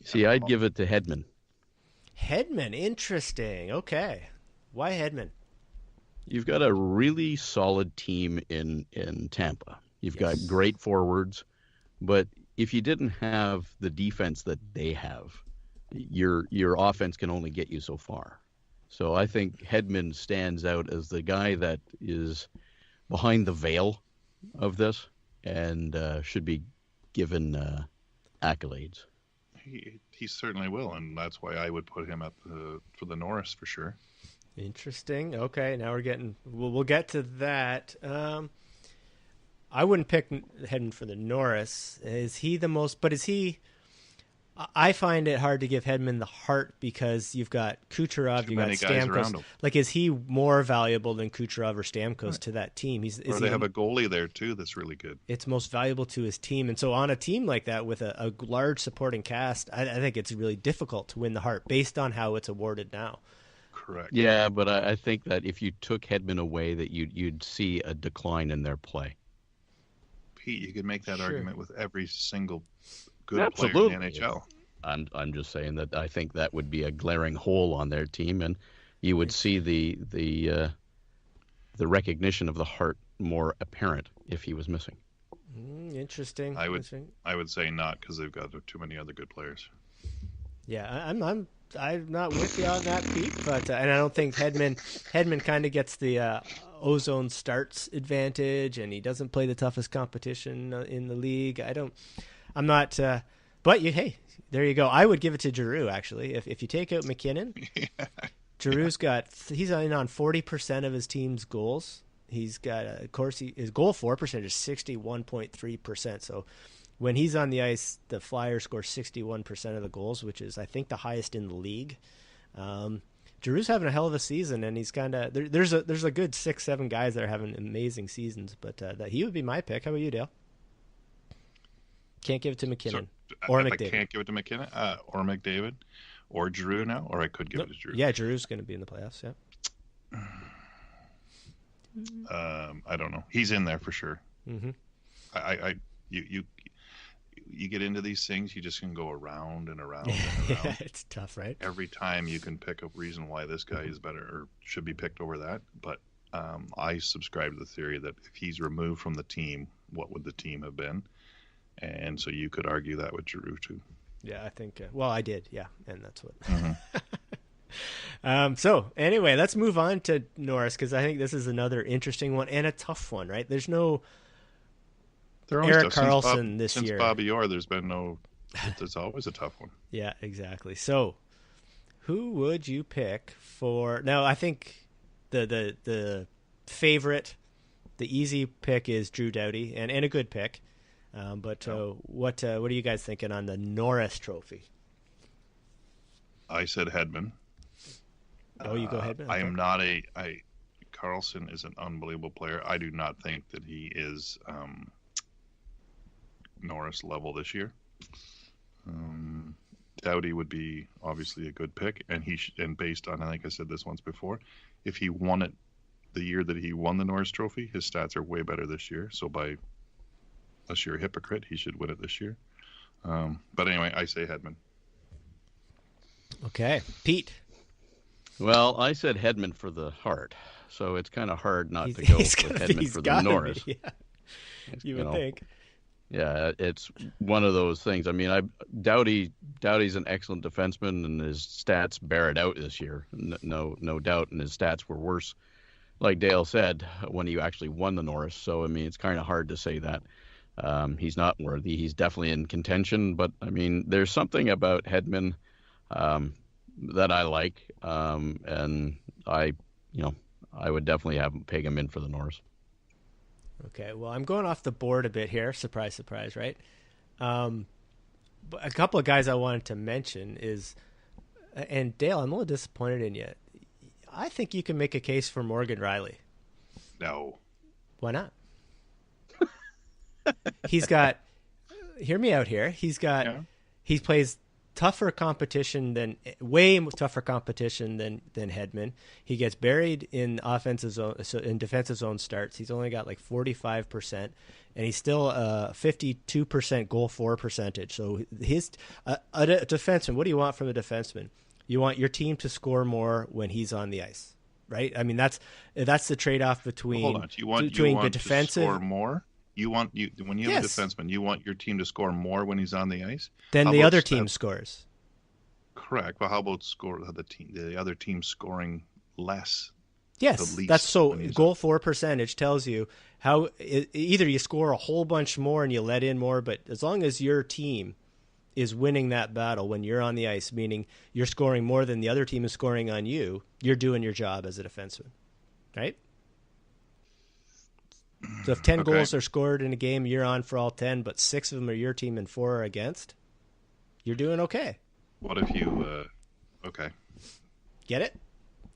See, I'd give it to Hedman. Hedman, interesting. Okay. Why Hedman? You've got a really solid team in Tampa. You've got great forwards, but if you didn't have the defense that they have, your offense can only get you so far. So I think Hedman stands out as the guy that is behind the veil of this and should be given accolades. He certainly will, and that's why I would put him for the Norris for sure. Interesting. Okay, now we'll get to that. I wouldn't pick Hedman for the Norris. Is he the most? But is he? I find it hard to give Hedman the Hart because you've got Kucherov, you've got Stamkos. Like, is he more valuable than Kucherov or Stamkos to that team? They have a goalie there too that's really good. It's most valuable to his team, and so on a team like that with a large supporting cast, I think it's really difficult to win the Hart based on how it's awarded now. Correct. Yeah, but I think that if you took Hedman away, that you'd see a decline in their play. Pete, you could make that argument with every single good player in the NHL. I'm just saying that I think that would be a glaring hole on their team, and you would see the recognition of the Hart more apparent if he was missing. Interesting. I would say not, because they've got too many other good players. Yeah, I'm not with you on that, Pete, but and I don't think Hedman kind of gets the ozone starts advantage, and he doesn't play the toughest competition in the league. I'm not. But hey, there you go. I would give it to Giroux actually. If you take out McKinnon, Giroux's he's in on 40% of his team's goals. He's got of course his goal for percentage is 61.3%. So when he's on the ice, the Flyers score 61% of the goals, which is I think the highest in the league. Giroux's having a hell of a season, and he's kind of there's a good 6-7 guys that are having amazing seasons, but that he would be my pick. How about you, Dale? Can't give it to McKinnon or McDavid. I can't give it to McKinnon or McDavid or Giroux now, or I could give it to Giroux. Yeah, Giroux's going to be in the playoffs. Yeah. I don't know. He's in there for sure. Mm-hmm. You get into these things, you just can go around and around and around. Yeah, it's tough, right? Every time you can pick a reason why this guy is better or should be picked over that. But I subscribe to the theory that if he's removed from the team, what would the team have been? And so you could argue that with Giroux too. Yeah, I think. I did. Yeah, and that's what. Mm-hmm. So anyway, let's move on to Norris because I think this is another interesting one and a tough one. Right? There's no Erik Karlsson this year. Since Bobby Orr, there's been no. There's always a tough one. Yeah, exactly. So, who would you pick for? Now, I think the favorite, the easy pick is Drew Doughty, and a good pick. What are you guys thinking on the Norris Trophy? I said Hedman. Oh, you go Hedman. I am not Karlsson is an unbelievable player. I do not think that he is Norris level this year. Doughty would be obviously a good pick, and and based on, I think I said this once before, if he won it the year that he won the Norris Trophy, his stats are way better this year. So unless you're a hypocrite, he should win it this year. But anyway, I say Hedman. Okay, Pete. Well, I said Hedman for the Hart, so it's kind of hard not to go with Hedman for the Norris. Yeah. You would think. Yeah, it's one of those things. I mean, Doughty's an excellent defenseman, and his stats bear it out this year. No doubt, and his stats were worse, like Dale said, when he actually won the Norris. So, I mean, it's kind of hard to say that he's not worthy. He's definitely in contention, but I mean, there's something about Hedman that I like, and I would definitely peg him in for the Norris. Okay, well, I'm going off the board a bit here. Surprise, surprise, right? But a couple of guys I wanted to mention is, and Dale, I'm a little disappointed in you. I think you can make a case for Morgan Riley. No. Why not? He's got, hear me out here. He plays tougher competition way tougher competition than Hedman. He gets buried in offensive zone, so in defensive zone starts. He's only got like 45%, and he's still 52% goal for percentage. So his a defenseman. What do you want from a defenseman? You want your team to score more when he's on the ice, right? I mean that's the trade off between. Hold on. You want the defensive to score more. When you have a defenseman, you want your team to score more when he's on the ice than the other team scores. Correct. Well, how about the other team scoring less? Yes, that's so. Goal for percentage tells you how either you score a whole bunch more and you let in more, but as long as your team is winning that battle when you're on the ice, meaning you're scoring more than the other team is scoring on you, you're doing your job as a defenseman, right? So if 10 goals are scored in a game, you're on for all 10, but 6 of them are your team and 4 are against, you're doing okay. What if you okay. Get it?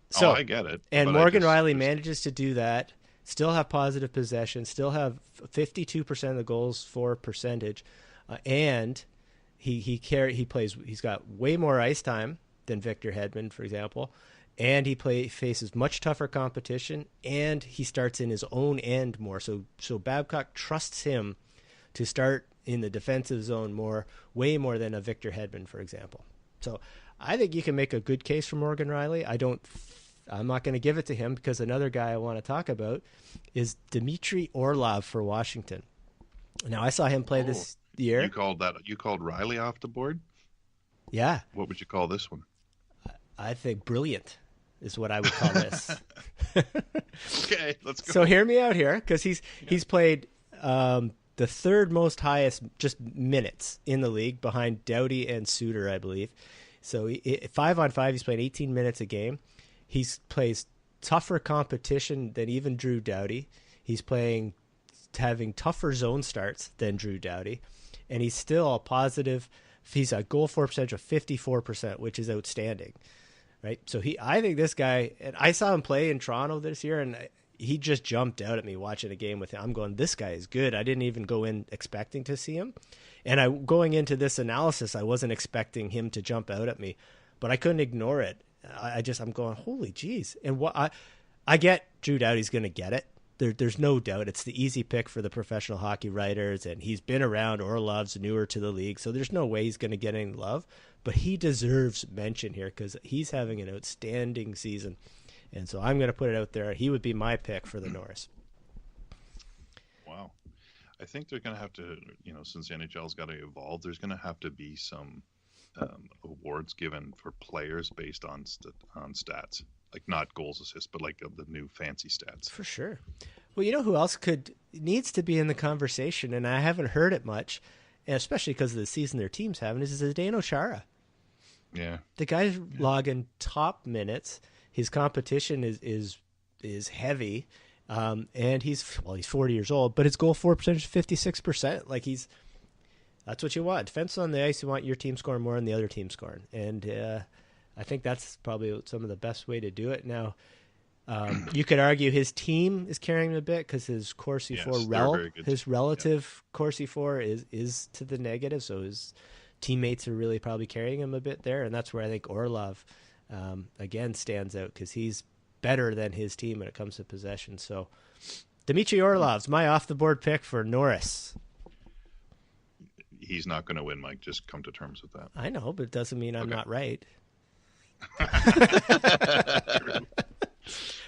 So, I get it. And Morgan Riley manages to do that, still have positive possession, still have 52% of the goals for percentage, and he's got way more ice time than Victor Hedman, for example. And he faces much tougher competition, and he starts in his own end more. So Babcock trusts him to start in the defensive zone way more than a Victor Hedman, for example. So I think you can make a good case for Morgan Riley. I'm not going to give it to him because another guy I want to talk about is Dmitry Orlov for Washington. Now I saw him play this year. You called Riley off the board? Yeah. What would you call this one? I think brilliant is what I would call this. Okay, let's go. So hear me out here, because he's played the third most highest just minutes in the league behind Doughty and Suter, I believe. So 5-on-5, he's played 18 minutes a game. He plays tougher competition than even Drew Doughty. He's having tougher zone starts than Drew Doughty, and he's still a positive. He's a goal for percentage of 54%, which is outstanding. Right, so I think this guy, and I saw him play in Toronto this year, and he just jumped out at me watching a game with him. I'm going, this guy is good. I didn't even go in expecting to see him, and going into this analysis, I wasn't expecting him to jump out at me, but I couldn't ignore it. I'm going, holy jeez, and what I get, Drew Doughty's going to get it. There's no doubt. It's the easy pick for the professional hockey writers, and he's been around. Orlov's newer to the league, so there's no way he's going to get any love. But he deserves mention here because he's having an outstanding season. And so I'm going to put it out there. He would be my pick for the Norris. Wow. I think they're going to have to, since the NHL's got to evolve, there's going to have to be some awards given for players based on stats. Like not goals, assists, but like the new fancy stats. For sure. Well, you know who else needs to be in the conversation, and I haven't heard it much, and especially because of the season their team's having, is Zdeno Chara. Yeah. The guy's logging top minutes. His competition is heavy, and he's 40 years old, but his goal for percentage is 56%. Like that's what you want. Defense on the ice, you want your team scoring more than the other team scoring, and I think that's probably some of the best way to do it. Now, you could argue his team is carrying him a bit because his Corsi 4 his relative Corsi 4 is to the negative, so his teammates are really probably carrying him a bit there, and that's where I think Orlov again stands out because he's better than his team when it comes to possession. So Dmitry Orlov's my off-the-board pick for Norris. He's not going to win, Mike. Just come to terms with that. I know, but it doesn't mean I'm not right.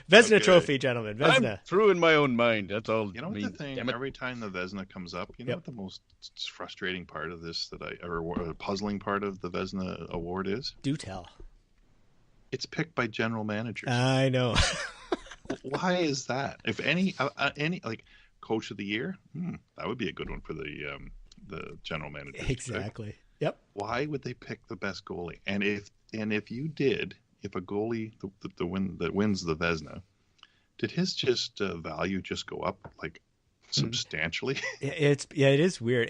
Vezina Trophy, gentlemen. Vezina. I'm through in my own mind. That's all. You know what the thing? Every time the Vezina comes up, you know what the most frustrating part of this or puzzling part of the Vezina award is? Do tell. It's picked by general managers. I know. Why is that? If any like coach of the year, that would be a good one for the general manager. Exactly. Yep. Why would they pick the best goalie? And if you did, if a goalie that wins the Vezina, did his value just go up like substantially? It is weird.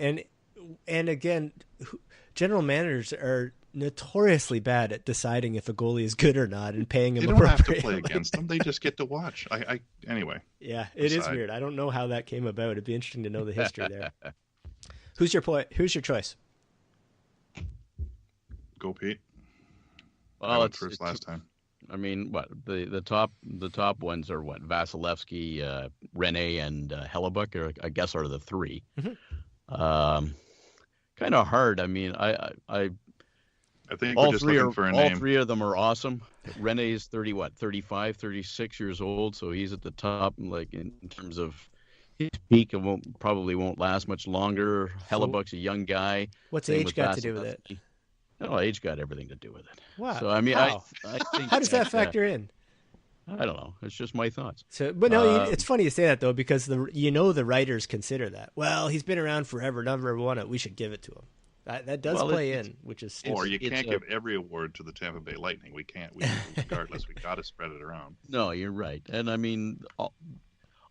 And again, general managers are notoriously bad at deciding if a goalie is good or not and paying him appropriately. They don't have to play against them. They just get to watch. Anyway. Yeah, it is weird. I don't know how that came about. It'd be interesting to know the history there. Who's your choice? Go, Pete. Well, it's first last time. I mean, what the top ones are what Vasilevsky, Rene, and Hellebuck, or I guess are the three. Mm-hmm. Kind of hard. I mean, I think we're just looking for a name. All three of them are awesome. Rene is 35, 36 years old, so he's at the top. Like in terms of his peak, it probably won't last much longer. Hellebuck's a young guy. What's age got to do with it? No, age got everything to do with it. Wow. So I mean, how? I think how does that factor in? I don't know. It's just my thoughts. So, but no, it's funny you say that though, because the writers consider that. Well, he's been around forever, never won it. We should give it to him. That does play in, which is. Or you can't give every award to the Tampa Bay Lightning. We can't. Regardless, we got to spread it around. No, you're right, and I mean,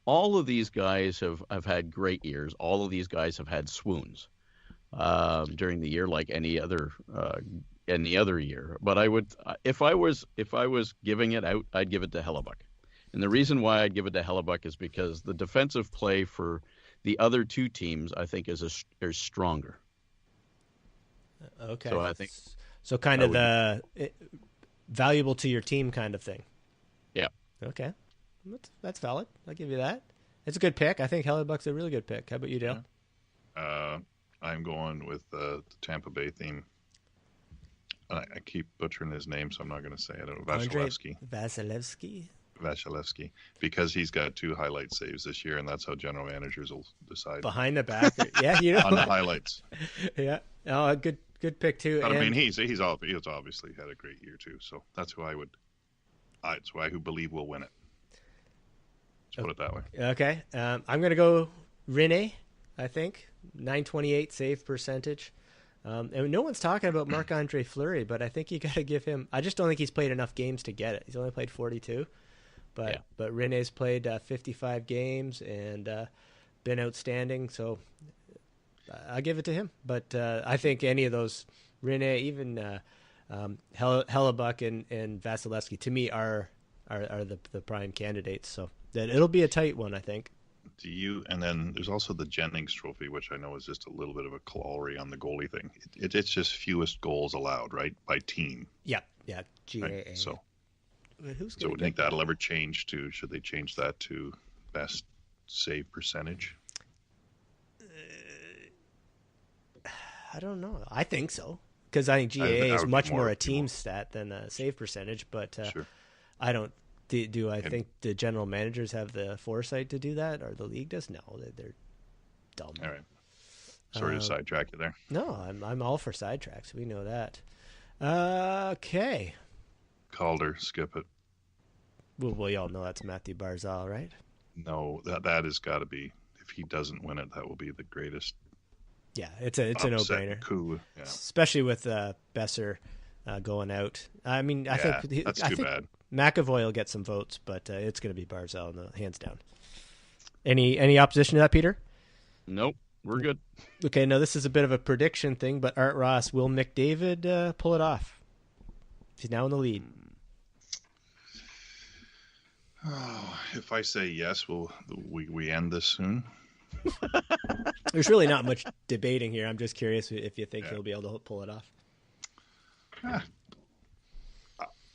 all of these guys have had great years. All of these guys have had swoons during the year, like any other year. But I would, if I was giving it out, I'd give it to Hellebuck. And the reason why I'd give it to Hellebuck is because the defensive play for the other two teams, I think, is stronger. Okay. So I think kind of the valuable to your team kind of thing. Yeah. Okay. That's valid. I'll give you that. It's a good pick. I think Hellebuck's a really good pick. How about you, Dale? I'm going with the Tampa Bay theme. I keep butchering his name, so I'm not going to say it. Vasilevsky, because he's got 2 highlight saves this year, and that's how general managers will decide. Behind the back, yeah, on the highlights. Yeah, good pick too. But I mean, he's obviously had a great year too. So that's who it's who I believe will win it. Let's put it that way. Okay, I'm going to go Rene. I think 928 save percentage. And no one's talking about Marc-Andre Fleury, but I think you got to give him. I just don't think he's played enough games to get it. He's only played 42, but Rene's played 55 games and been outstanding. So I'll give it to him. But I think any of those, Rene, even Hellebuck and Vasilevsky, to me are the prime candidates. So that it'll be a tight one, I think. And then there's also the Jennings Trophy, which I know is just a little bit of a corollary on the goalie thing. It's just fewest goals allowed, right, by team. Yeah, GAA. Right? So who's do you think that'll ever change to? Should they change that to best save percentage? I don't know. I think so, because I think GAA is much more a team stat than a save percentage. But sure. I don't. Do I think the general managers have the foresight to do that, or the league does? No, they're dumb. All right. Sorry to sidetrack you there. No, I'm all for sidetracks. We know that. Okay. Calder, skip it. Well, we all know that's Matthew Barzal, right? No, that has got to be. If he doesn't win it, that will be the greatest. Yeah, it's a no-brainer. Coup, yeah. Especially with Besser going out. I mean, I think that's too bad. McAvoy will get some votes, but it's going to be Barzal, hands down. Any opposition to that, Peter? Nope, we're good. Okay, now this is a bit of a prediction thing, but Art Ross, will McDavid pull it off? He's now in the lead. Oh, if I say yes, will we end this soon? There's really not much debating here. I'm just curious if you think he'll be able to pull it off.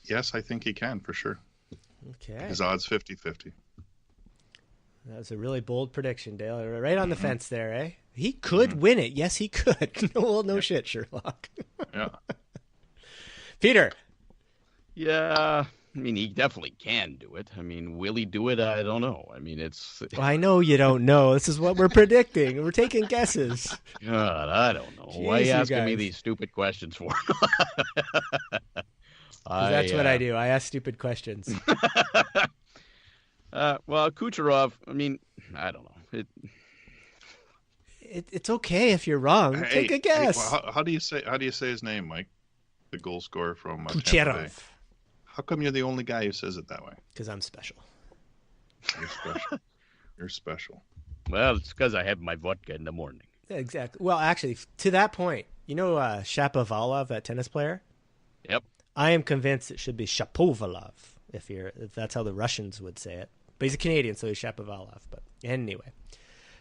Yes, I think he can for sure. Okay. His odds 50-50. That was a really bold prediction, Dale. Right on the fence there, eh? He could win it. Yes, he could. No shit, Sherlock. Yeah. Peter. Yeah, I mean, he definitely can do it. I mean, will he do it? I don't know. I mean, it's... Well, I know you don't know. This is what we're predicting. We're taking guesses. God, I don't know. Jeez, Why are you asking guys. me these stupid questions for? That's what I do. I ask stupid questions. Well, Kucherov, I mean, I don't know. It's okay if you're wrong. Take a guess. Well, how do you say his name, Mike? The goal scorer from Tampa Bay. Kucherov. How come you're the only guy who says it that way? Because I'm special. You're special. You're special. Well, it's because I have my vodka in the morning. Exactly. Well, actually, to that point, you know Shapovalov, that tennis player? Yep. I am convinced it should be Shapovalov, if that's how the Russians would say it. But he's a Canadian, so he's Shapovalov. But anyway.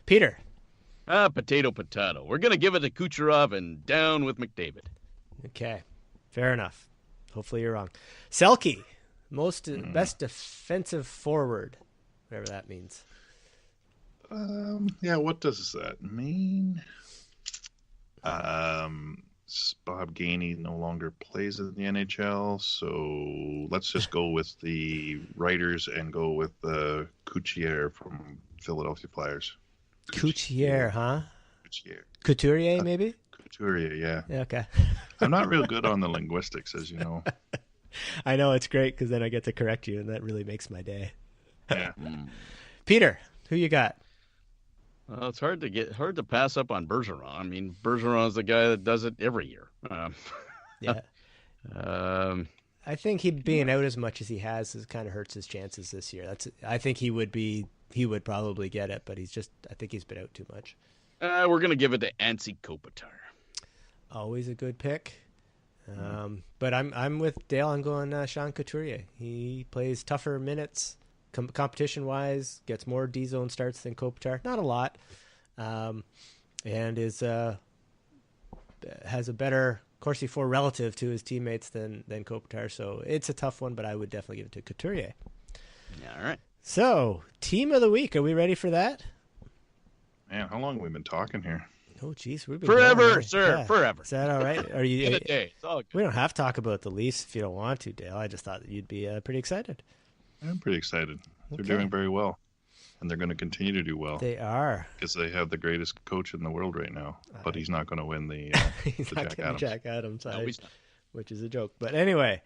Peter. Potato. We're going to give it to Kucherov and down with McDavid. Okay. Fair enough. Hopefully you're wrong. Selke, best defensive forward, whatever that means. Yeah, what does that mean? Bob Gainey no longer plays in the NHL, so let's just go with the writers and go with Couturier from Philadelphia Flyers. Couturier, huh? Couturier. Couturier, maybe? Couturier, yeah. Okay. I'm not real good on the linguistics, as you know. I know, it's great because then I get to correct you, and that really makes my day. Yeah. Peter, who you got? Well, it's hard to pass up on Bergeron. I mean, Bergeron's the guy that does it every year. Yeah. I think he being out as much as he has kind of hurts his chances this year. I think he would probably get it, but I think he's been out too much. We're gonna give it to Antti Kopitar. Always a good pick. But I'm with Dale. I'm going Sean Couturier. He plays tougher minutes. Competition wise, gets more D zone starts than Kopitar. Not a lot, and has a better Corsi 4 relative to his teammates than Kopitar. So it's a tough one, but I would definitely give it to Couturier. Yeah, all right. So team of the week. Are we ready for that? Man, how long have we been talking here? Oh, geez, we've been forever, going, sir. Yeah. Forever. Is that all right? Are you? In a day. It's all good. We don't have to talk about the Leafs if you don't want to, Dale. I just thought that you'd be pretty excited. I'm pretty excited. They're Okay. doing very well, and they're going to continue to do well. They are. Because they have the greatest coach in the world right now, but he's not going to win the He's not Jack getting Adams. Jack Adams, No, he's not. which is a joke. But anyway,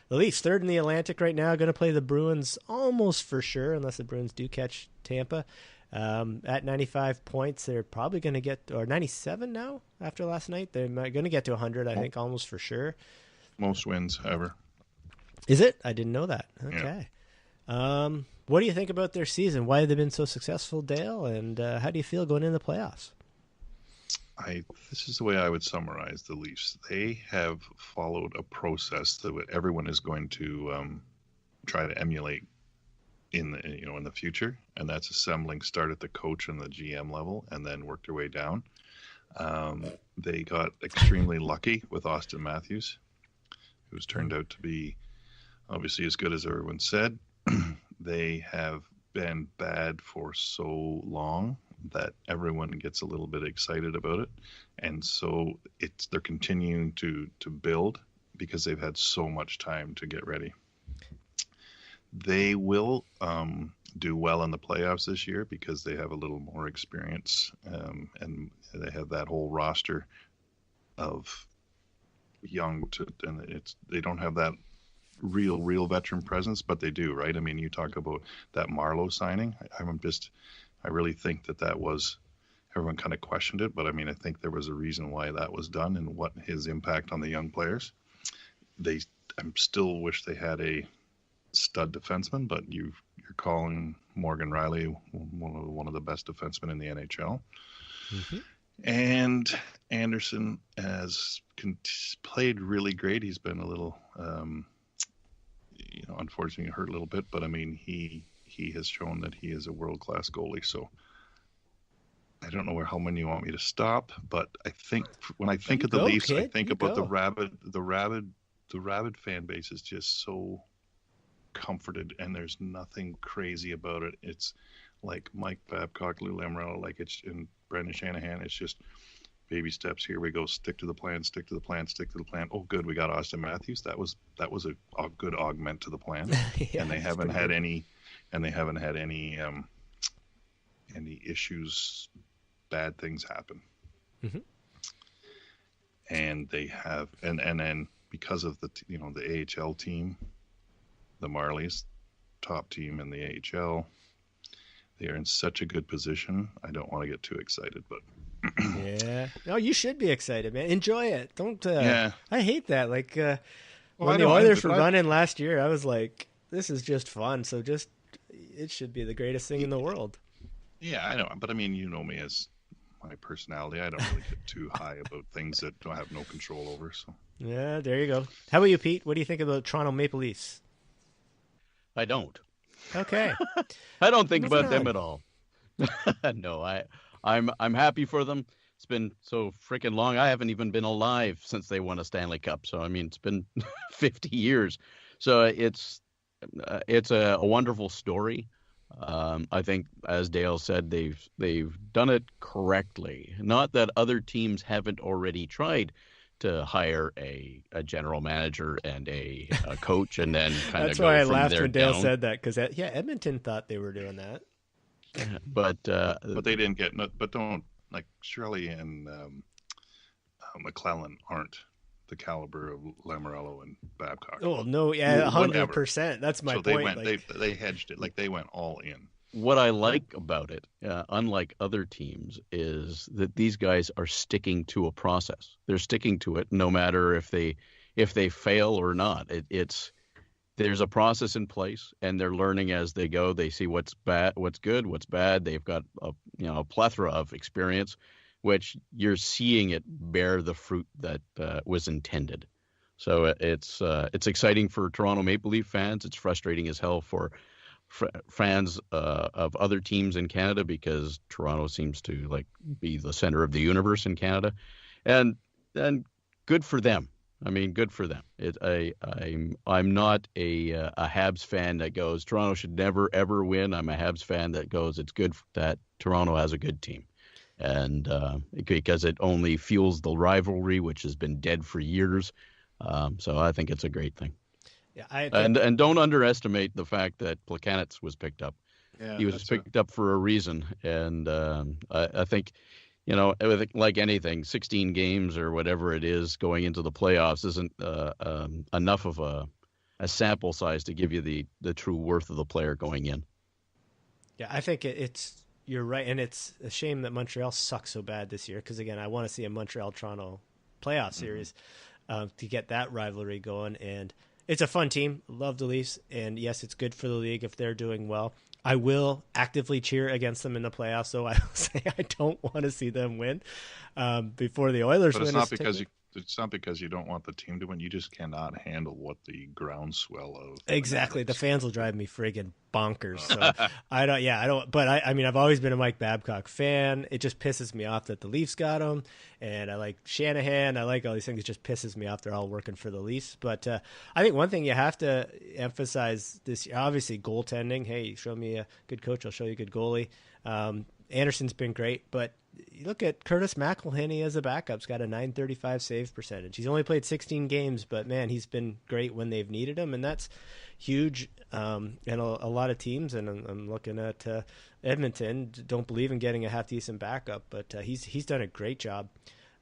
the Leafs third in the Atlantic right now. Going to play the Bruins almost for sure, unless the Bruins do catch Tampa. At 95 points, they're probably going to get, or 97 now after last night. They're going to get to 100, I think, almost for sure. Most wins ever. Is it? I didn't know that. Okay. Yeah. What do you think about their season? Why have they been so successful, Dale? And how do you feel going into the playoffs? This is the way I would summarize the Leafs. They have followed a process that everyone is going to try to emulate in the future, and that's start at the coach and the GM level, and then work their way down. They got extremely lucky with Austin Matthews, who's turned out to be obviously as good as everyone said. They have been bad for so long that everyone gets a little bit excited about it, and so they're continuing to build because they've had so much time to get ready. They will do well in the playoffs this year because they have a little more experience, and they have that whole roster of young and they don't have that real veteran presence, but they do, right? I mean, you talk about that Marlowe signing. I really think that was, everyone kind of questioned it, but I mean, I think there was a reason why that was done and what his impact on the young players. I still wish they had a stud defenseman, but you're calling Morgan Riley one of the best defensemen in the NHL. Mm-hmm. And Anderson has played really great. He's been a little, unfortunately hurt a little bit, but I mean, he has shown that he is a world-class goalie. So I don't know how many you want me to stop, but I think when I think You of the go, Leafs, I kid. think You about go. the Rabid fan base is just so comforted, and there's nothing crazy about it. It's like Mike Babcock, Lou Lamoriello, like it's in Brendan Shanahan. It's just baby steps. Here we go. Stick to the plan. Stick to the plan. Stick to the plan. Oh, good. We got Austin Matthews. That was a good augment to the plan. Yeah, And they he's haven't pretty had good. any issues, bad things happen. Mhm. And they have, and then because of the the AHL team, the Marlies, top team in the AHL, they are in such a good position. I don't want to get too excited, but Yeah. No, you should be excited, man. Enjoy it. Don't. yeah. I hate that. Like Well, when I the know. Oilers were running last year, I was like, "This is just fun." So just, it should be the greatest thing in the world. Yeah, I know. But I mean, you know me as my personality. I don't really get too high about things that I have no control over. So Yeah, there you go. How about you, Pete? What do you think about Toronto Maple Leafs? I don't. Okay, I don't think moving about them on. at all. No, I'm happy for them. It's been so freaking long. I haven't even been alive since they won a Stanley Cup. So I mean, it's been 50 years. So it's a wonderful story. I think, as Dale said, they've done it correctly. Not that other teams haven't already tried to hire a general manager and a coach, and then kind of That's why go I from laughed there when Dale down. said that because yeah, Edmonton thought they were doing that. But but they didn't get. But don't like Shirley and McClellan aren't the caliber of Lamoriello and Babcock. Oh no, yeah, Whatever. 100%. That's my So they point. went. Like, They hedged it. Like they went all in. what I like about it, unlike other teams, is that these guys are sticking to a process. They're sticking to it no matter if they fail or not. It's there's a process in place, and they're learning as they go. They see what's bad, what's good, what's bad. They've got a plethora of experience, which you're seeing it bear the fruit that was intended. So it's exciting for Toronto Maple Leaf fans. It's frustrating as hell for fans of other teams in Canada because Toronto seems to like be the center of the universe in Canada, and and good for them. I mean, good for them. I'm not a Habs fan that goes Toronto should never ever win. I'm a Habs fan that goes it's good that Toronto has a good team, and because it only fuels the rivalry which has been dead for years. So I think it's a great thing. yeah, I think And don't underestimate the fact that Plekanec was picked up. Yeah, He was picked up for a reason, and I think like anything, 16 games or whatever it is going into the playoffs isn't enough of a sample size to give you the true worth of the player going in. yeah, I think it's you're right, and it's a shame that Montreal sucks so bad this year because again, I want to see a Montreal Toronto playoff series to get that rivalry going, and it's a fun team. Love the Leafs, and yes, it's good for the league if they're doing well. I will actively cheer against them in the playoffs, so I will say I don't want to see them win before the Oilers but win. it's not because you don't want the team to win. You just cannot handle what the groundswell of Exactly. The fanatics. fans will drive me friggin' bonkers. So I don't, but I mean, I've always been a Mike Babcock fan. It just pisses me off that the Leafs got him. And I like Shanahan. I like all these things. It just pisses me off. They're all working for the Leafs. But I think one thing you have to emphasize this year, obviously goaltending. Hey, show me a good coach. I'll show you a good goalie. Anderson's been great, but you look at Curtis McElhinney as a backup. He's got a .935 save percentage. He's only played 16 games, but man, he's been great when they've needed him, and that's huge. And a lot of teams, and I'm looking at Edmonton, don't believe in getting a half decent backup, but he's done a great job.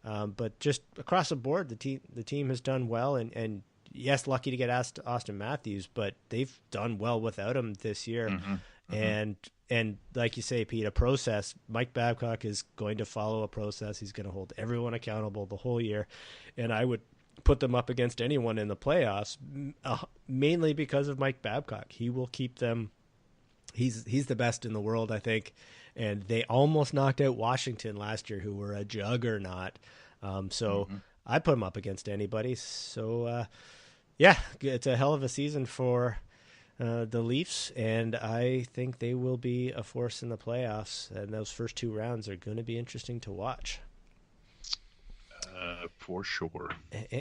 But just across the board, the team has done well, and yes, lucky to get Austin Matthews, but they've done well without him this year. And like you say, Pete, a process. Mike Babcock is going to follow a process. He's going to hold everyone accountable the whole year, and I would put them up against anyone in the playoffs, mainly because of Mike Babcock. He will keep them. He's the best in the world, I think, and they almost knocked out Washington last year, who were a juggernaut. So I put them up against anybody. So yeah, it's a hell of a season for the Leafs, and I think they will be a force in the playoffs. And those first 2 rounds are going to be interesting to watch. For sure.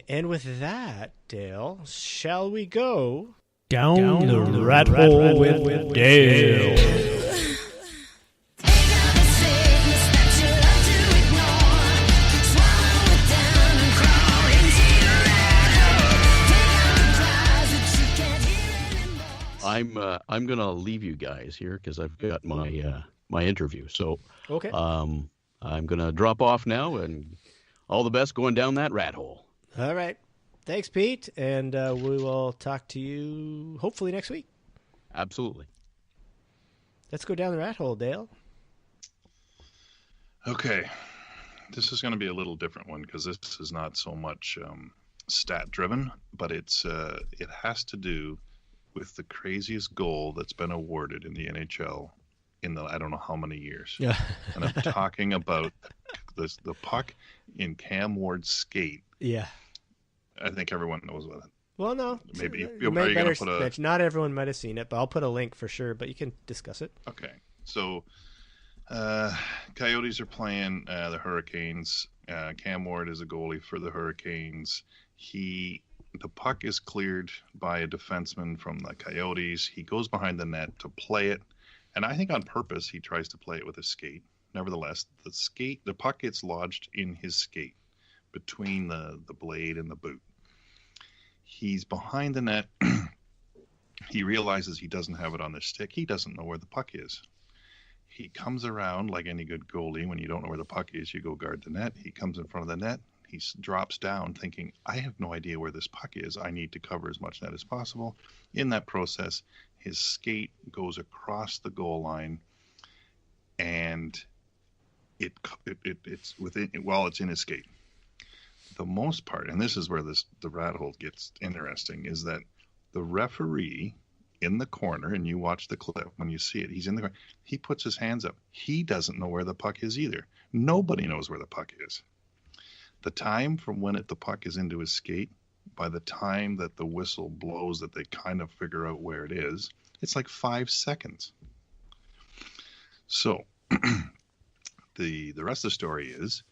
And with that, Dale, shall we go down the rat hole with Dale? I'm gonna leave you guys here because I've got my interview. So Okay. I'm gonna drop off now, and all the best going down that rat hole. All right. Thanks, Pete, and we will talk to you hopefully next week. Absolutely. Let's go down the rat hole, Dale. Okay. This is going to be a little different one because this is not so much stat driven, but it has to do with the craziest goal that's been awarded in the NHL in the I don't know how many years. Yeah. And I'm talking about the puck in Cam Ward's skate. Yeah. I think everyone knows what it. Well, no. Maybe you are you might going better to put a? not everyone might have seen it, but I'll put a link for sure. But you can discuss it. Okay, so Coyotes are playing the Hurricanes. Cam Ward is a goalie for the Hurricanes. The puck is cleared by a defenseman from the Coyotes. He goes behind the net to play it, and I think on purpose he tries to play it with a skate. Nevertheless, the puck gets lodged in his skate between the blade and the boot. He's behind the net. He realizes he doesn't have it on the stick. He doesn't know where the puck is. He comes around like any good goalie. When you don't know where the puck is, you go guard the net. He comes in front of the net. He drops down thinking, I have no idea where this puck is. I need to cover as much net as possible. In that process, his skate goes across the goal line, and it's within while it's in his skate. The most part, and this is where the rat hole gets interesting, is that the referee in the corner, and you watch the clip when you see it, he's in the corner, he puts his hands up. He doesn't know where the puck is either. Nobody knows where the puck is. The time from when the puck is into his skate, by the time that the whistle blows that they kind of figure out where it is, it's like 5 seconds. So the rest of the story is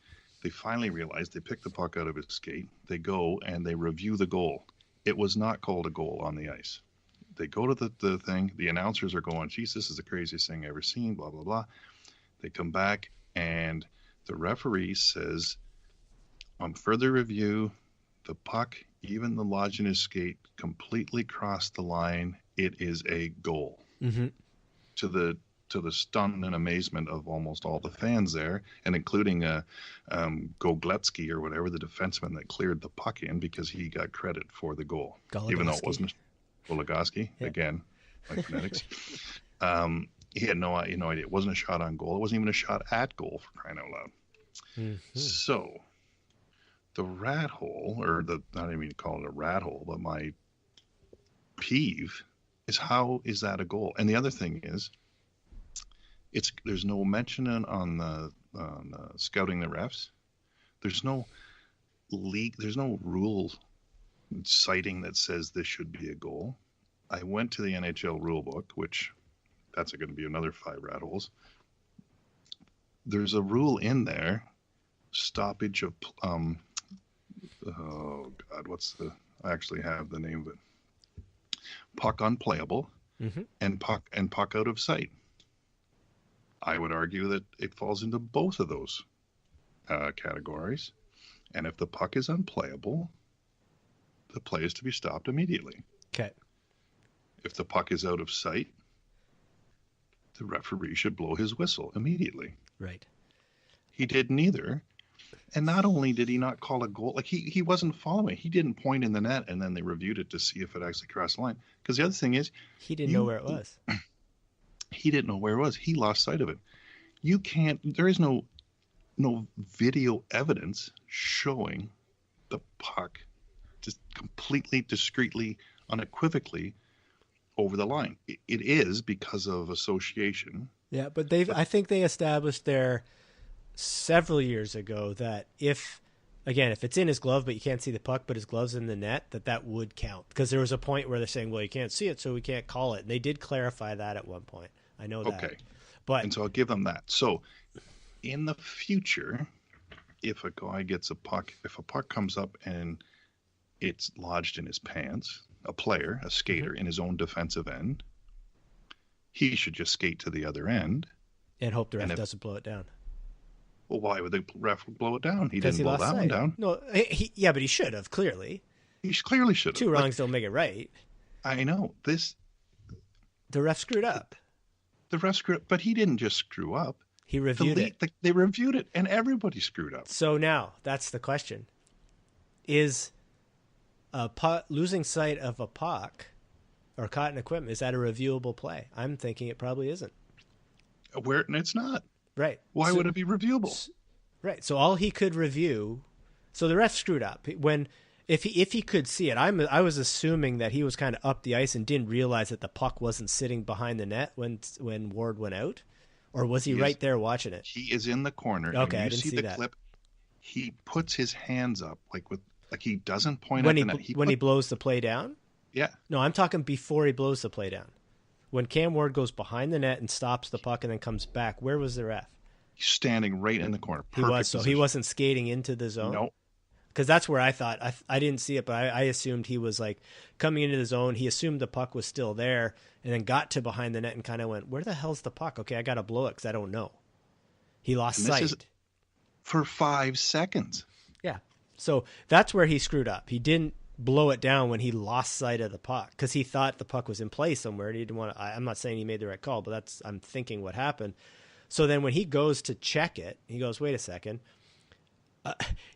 they finally realize they pick the puck out of his skate. They go and they review the goal. It was not called a goal on the ice. They go to the thing. The announcers are going, geez, this is the craziest thing I've ever seen, blah, blah, blah. They come back, and the referee says, on further review, the puck, even the lodge in his skate, completely crossed the line. It is a goal. Mm-hmm. To the stun and amazement of almost all the fans there, and including Gogletsky or whatever, the defenseman that cleared the puck in because he got credit for the goal. Even though it wasn't Goligoski, again, like phonetics. He had no idea. It wasn't a shot on goal. It wasn't even a shot at goal, for crying out loud. Mm-hmm. So the rat hole, or I don't even call it a rat hole, but my peeve is, how is that a goal? And the other thing is, there's no mention on scouting the refs. There's no league. There's no rule citing that says this should be a goal. I went to the NHL rulebook, which that's going to be another 5 rat holes. There's a rule in there, stoppage of oh God, I actually have the name of it. Puck unplayable, mm-hmm. and puck out of sight. I would argue that it falls into both of those categories. And if the puck is unplayable, the play is to be stopped immediately. Okay. If the puck is out of sight, the referee should blow his whistle immediately. Right. He did neither. And not only did he not call a goal, like he wasn't following. He didn't point in the net, and then they reviewed it to see if it actually crossed the line. Because the other thing is, he didn't know where it was. He didn't know where it was. He lost sight of it. There is no video evidence showing the puck just completely, discreetly, unequivocally over the line. It is because of association. Yeah, but I think they established there several years ago that if again, if it's in his glove but you can't see the puck, but his glove's in the net, that would count. Because there was a point where they're saying, well, you can't see it, so we can't call it. And they did clarify that at one point. I know that. Okay. But, and so I'll give them that. So in the future, if a guy gets a puck, if a puck comes up and it's lodged in his pants, a player, a skater in his own defensive end, he should just skate to the other end. And hope the ref doesn't blow it down. Well, why would the ref blow it down? He didn't he blow that one down. No, but he should have, clearly. He clearly should have. Two wrongs don't make it right. I know. The ref screwed up. The ref screwed up, but he didn't just screw up. He reviewed it. They reviewed it, and everybody screwed up. So now, that's the question. Is losing sight of a puck or caught in equipment, is that a reviewable play? I'm thinking it probably isn't. It's not. Right. Why would it be reviewable? Right. So all he could review. So the ref screwed up if he could see it. I was assuming that he was kind of up the ice and didn't realize that the puck wasn't sitting behind the net when Ward went out, or was he right there watching it? He is in the corner. Okay, and I didn't see the that. clip. He puts his hands up like he doesn't point when at the net. He blows the play down. Yeah. No, I'm talking before he blows the play down. When Cam Ward goes behind the net and stops the puck and then comes back, where was the ref? He's standing right in the corner. He was, so he wasn't skating into the zone? No. Because that's where I thought. I didn't see it, but I assumed he was like coming into the zone. He assumed the puck was still there and then got to behind the net and kind of went, where the hell's the puck? Okay, I got to blow it because I don't know. He lost sight. For 5 seconds. Yeah. So that's where he screwed up. He didn't blow it down when he lost sight of the puck because he thought the puck was in play somewhere. And he didn't want to. I'm not saying he made the right call, but I'm thinking what happened. So then when he goes to check it, he goes, wait a second.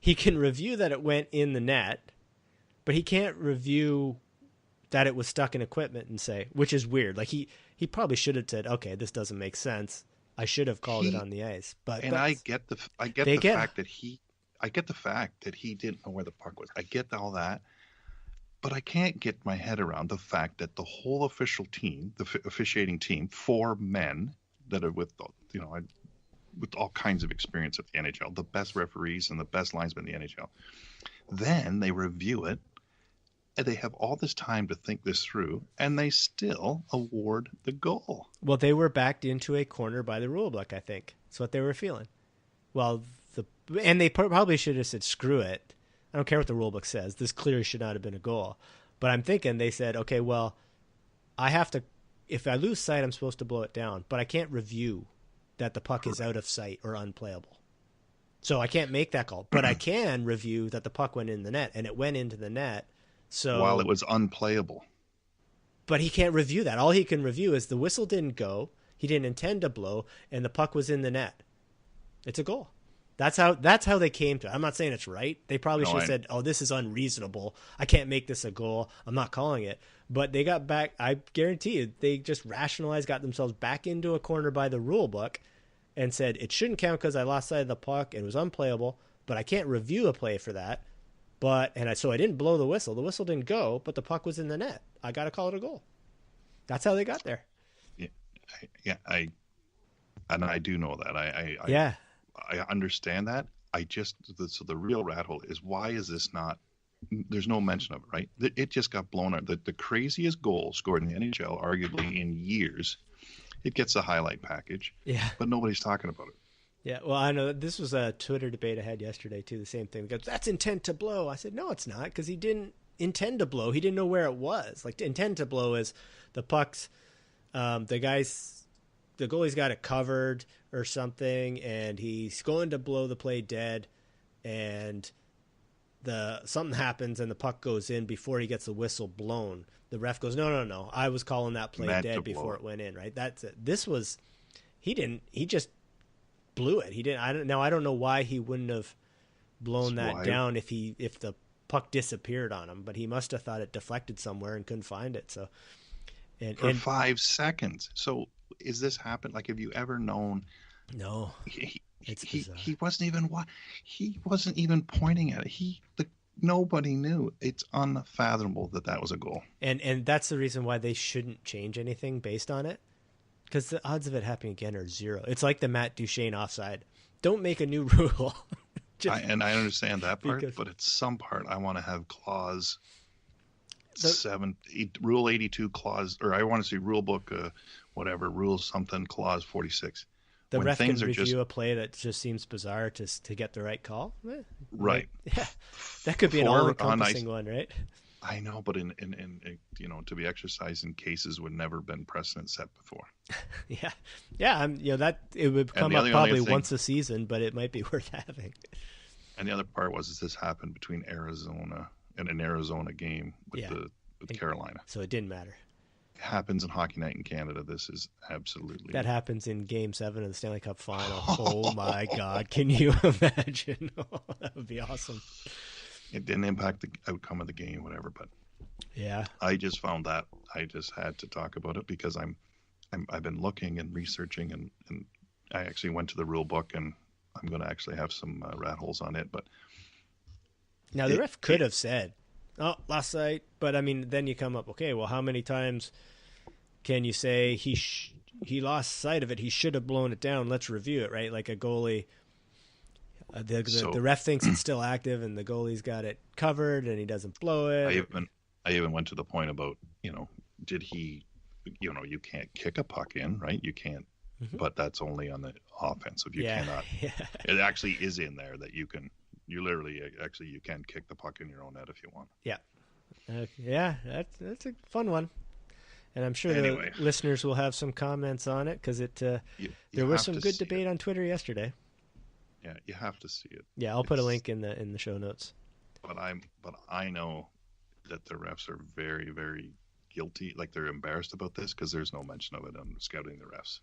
He can review that it went in the net, but he can't review that it was stuck in equipment and say, which is weird. Like he probably should have said, okay, this doesn't make sense. I should have called it on the ice. But I get the fact that he didn't know where the puck was. I get all that, but I can't get my head around the fact that the whole official team, the officiating team, 4 men that are with all kinds of experience at the NHL, the best referees and the best linesmen in the NHL. Then they review it, and they have all this time to think this through, and they still award the goal. Well, they were backed into a corner by the rule book, I think. That's what they were feeling. Well, and they probably should have said, screw it. I don't care what the rule book says. This clearly should not have been a goal. But I'm thinking they said, okay, well, I have to, if I lose sight, I'm supposed to blow it down, but I can't review that the puck is out of sight or unplayable. So I can't make that call, but I can review that the puck went in the net, and it went into the net. So while it was unplayable. But he can't review that. All he can review is the whistle didn't go, he didn't intend to blow, and the puck was in the net. It's a goal. That's how they came to it. I'm not saying it's right. They probably should have said, oh, this is unreasonable. I can't make this a goal. I'm not calling it. But they got back. I guarantee you, they just rationalized, got themselves back into a corner by the rule book and said, it shouldn't count because I lost sight of the puck. It was unplayable, but I can't review a play for that. So I didn't blow the whistle. The whistle didn't go, but the puck was in the net. I got to call it a goal. That's how they got there. I do know that. I understand that. So the real rat hole is, why is this not, there's no mention of it, right? It just got blown out. The craziest goal scored in the NHL, arguably in years, it gets a highlight package, but nobody's talking about it. Yeah, well, I know this was a Twitter debate I had yesterday, too, the same thing. Because that's intent to blow. I said, no, it's not, because he didn't intend to blow. He didn't know where it was. Like, to intend to blow is the puck's, the goalie's got it covered or something, and he's going to blow the play dead, and something happens, and the puck goes in before he gets the whistle blown. The ref goes, no, I was calling that play dead before it went in, right? That's it. He just blew it. He didn't. I don't know why he wouldn't have blown that down if the puck disappeared on him, but he must have thought it deflected somewhere and couldn't find it. So, for 5 seconds. So, is this happened? Like, have you ever known? No. He wasn't even pointing at it. Nobody knew. It's unfathomable that was a goal. And that's the reason why they shouldn't change anything based on it, because the odds of it happening again are 0. It's like the Matt Duchene offside. Don't make a new rule. And I understand that part, Because- but at some part I want to have clause The- Rule 82 clause, or I want to see rule book, whatever, rule something clause 46. The When ref can things are review just a play that just seems bizarre to get the right call. right. Yeah, that could be an For all-encompassing one, right? I know, but in to be exercised in cases would never been precedent set before. Yeah. That it would come the up only probably thing- once a season, but it might be worth having. And the other part was this happened between Arizona and an Arizona game with Yeah. with Carolina. So it didn't matter. It happens in Hockey Night in Canada. This is absolutely That happens in Game 7 of the Stanley Cup Final. Oh my God! Can you imagine? That would be awesome. It didn't impact the outcome of the game, whatever. But Yeah. I just found that I just had to talk about it because I've been looking and researching and I actually went to the rule book and I'm going to actually have some rat holes on it. But Now the ref could have said, "Oh, last sight," but I mean, then you come up, okay, well, how many times can you say he lost sight of it? He should have blown it down. Let's review it, right? Like a goalie, the ref thinks it's still active, and the goalie's got it covered, and he doesn't blow it. I even went to the point about did he, you can't kick a puck in, right? You can't, but that's only on the offensive. You cannot. Yeah. It actually is in there that you can. You literally actually you can kick the puck in your own net if you want. Yeah. That's a fun one. And I'm sure Anyway. the listeners will have some comments on it because You there was have some to good see debate it. on Twitter yesterday. Yeah, you have to see it. Yeah, I'll put a It's- link in the show notes. But I know that the refs are very, very guilty. Like they're embarrassed about this because there's no mention of it on scouting the refs.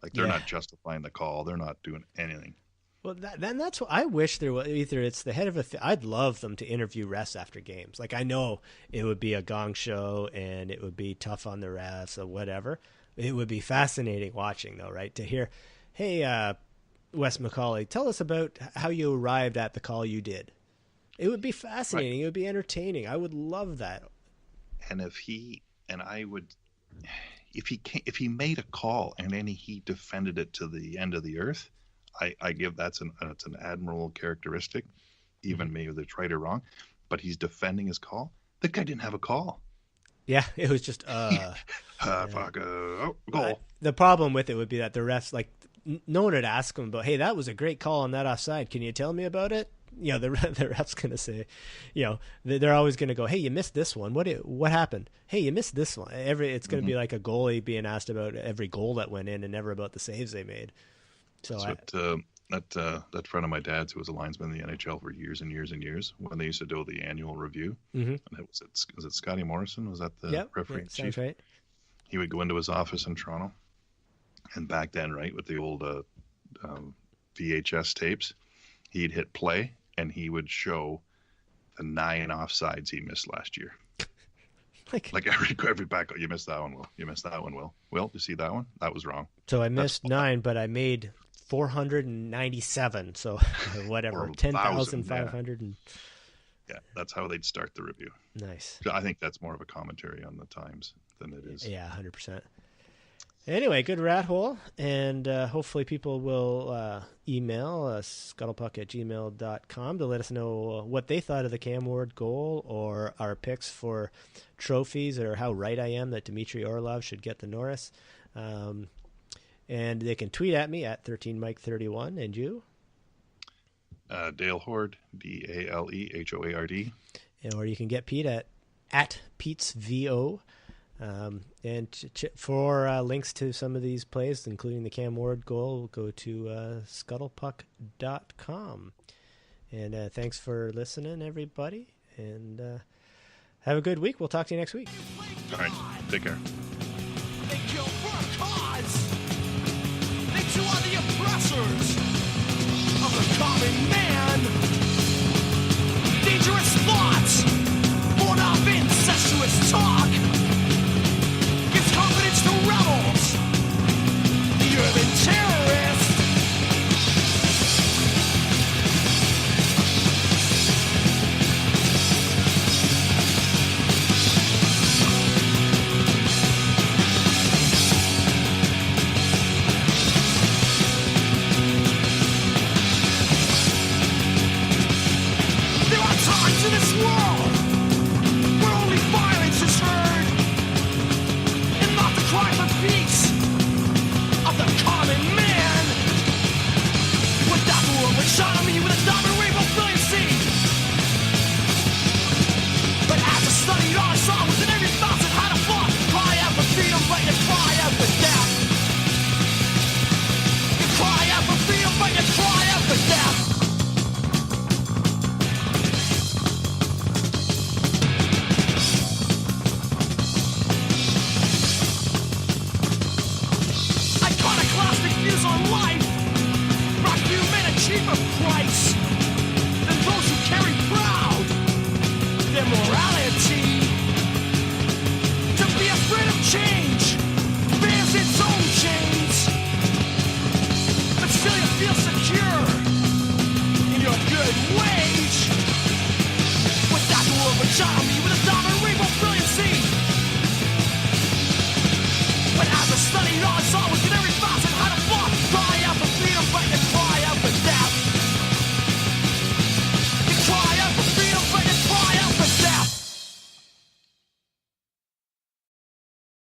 Like they're Yeah. not justifying the call. They're not doing anything. Well, that's what I wish there was. Either it's the head of I'd love them to interview refs after games. Like I know it would be a gong show and it would be tough on the refs or whatever. It would be fascinating watching though, right? To hear, hey, Wes McCauley, tell us about how you arrived at the call you did. It would be fascinating. Right. It would be entertaining. I would love that. And if he made a call and then he defended it to the end of the earth, I give that's an admirable characteristic, even maybe it's right or wrong. But he's defending his call. The guy didn't have a call. Yeah, it was just Goal. The problem with it would be that the refs, like, no one would ask him about, hey, that was a great call on that offside. Can you tell me about it? The ref's going to say, they're always going to go, hey, you missed this one. What happened? Hey, you missed this one. It's going to be like a goalie being asked about every goal that went in and never about the saves they made. So that friend of my dad's who was a linesman in the NHL for years and years and years, when they used to do the annual review, and was it Scotty Morrison? Was that the referee chief? Sounds right. He would go into his office in Toronto, and back then, right, with the old VHS tapes, he'd hit play and he would show the 9 offsides he missed last year. Like every back, you missed that one, Will. You missed that one, Will. Will, you see that one? That was wrong. So I missed 9, but I made 497. So whatever, Or 10,500. Yeah, that's how they'd start the review. Nice. I think that's more of a commentary on the times than it is. Yeah, 100%. Anyway, good rat hole, and hopefully people will email scuttlepuck@gmail.com to let us know what they thought of the Cam Ward goal or our picks for trophies or how right I am that Dmitry Orlov should get the Norris. And they can tweet at me at 13mike31, and you? Dale Hoard, DaleHoard. Or you can get Pete at PetesVO. And for links to some of these plays, including the Cam Ward goal, go to scuttlepuck.com. And thanks for listening, everybody. And have a good week. We'll talk to you next week. All right, take care. They kill for a cause. They two are the oppressors of the common man.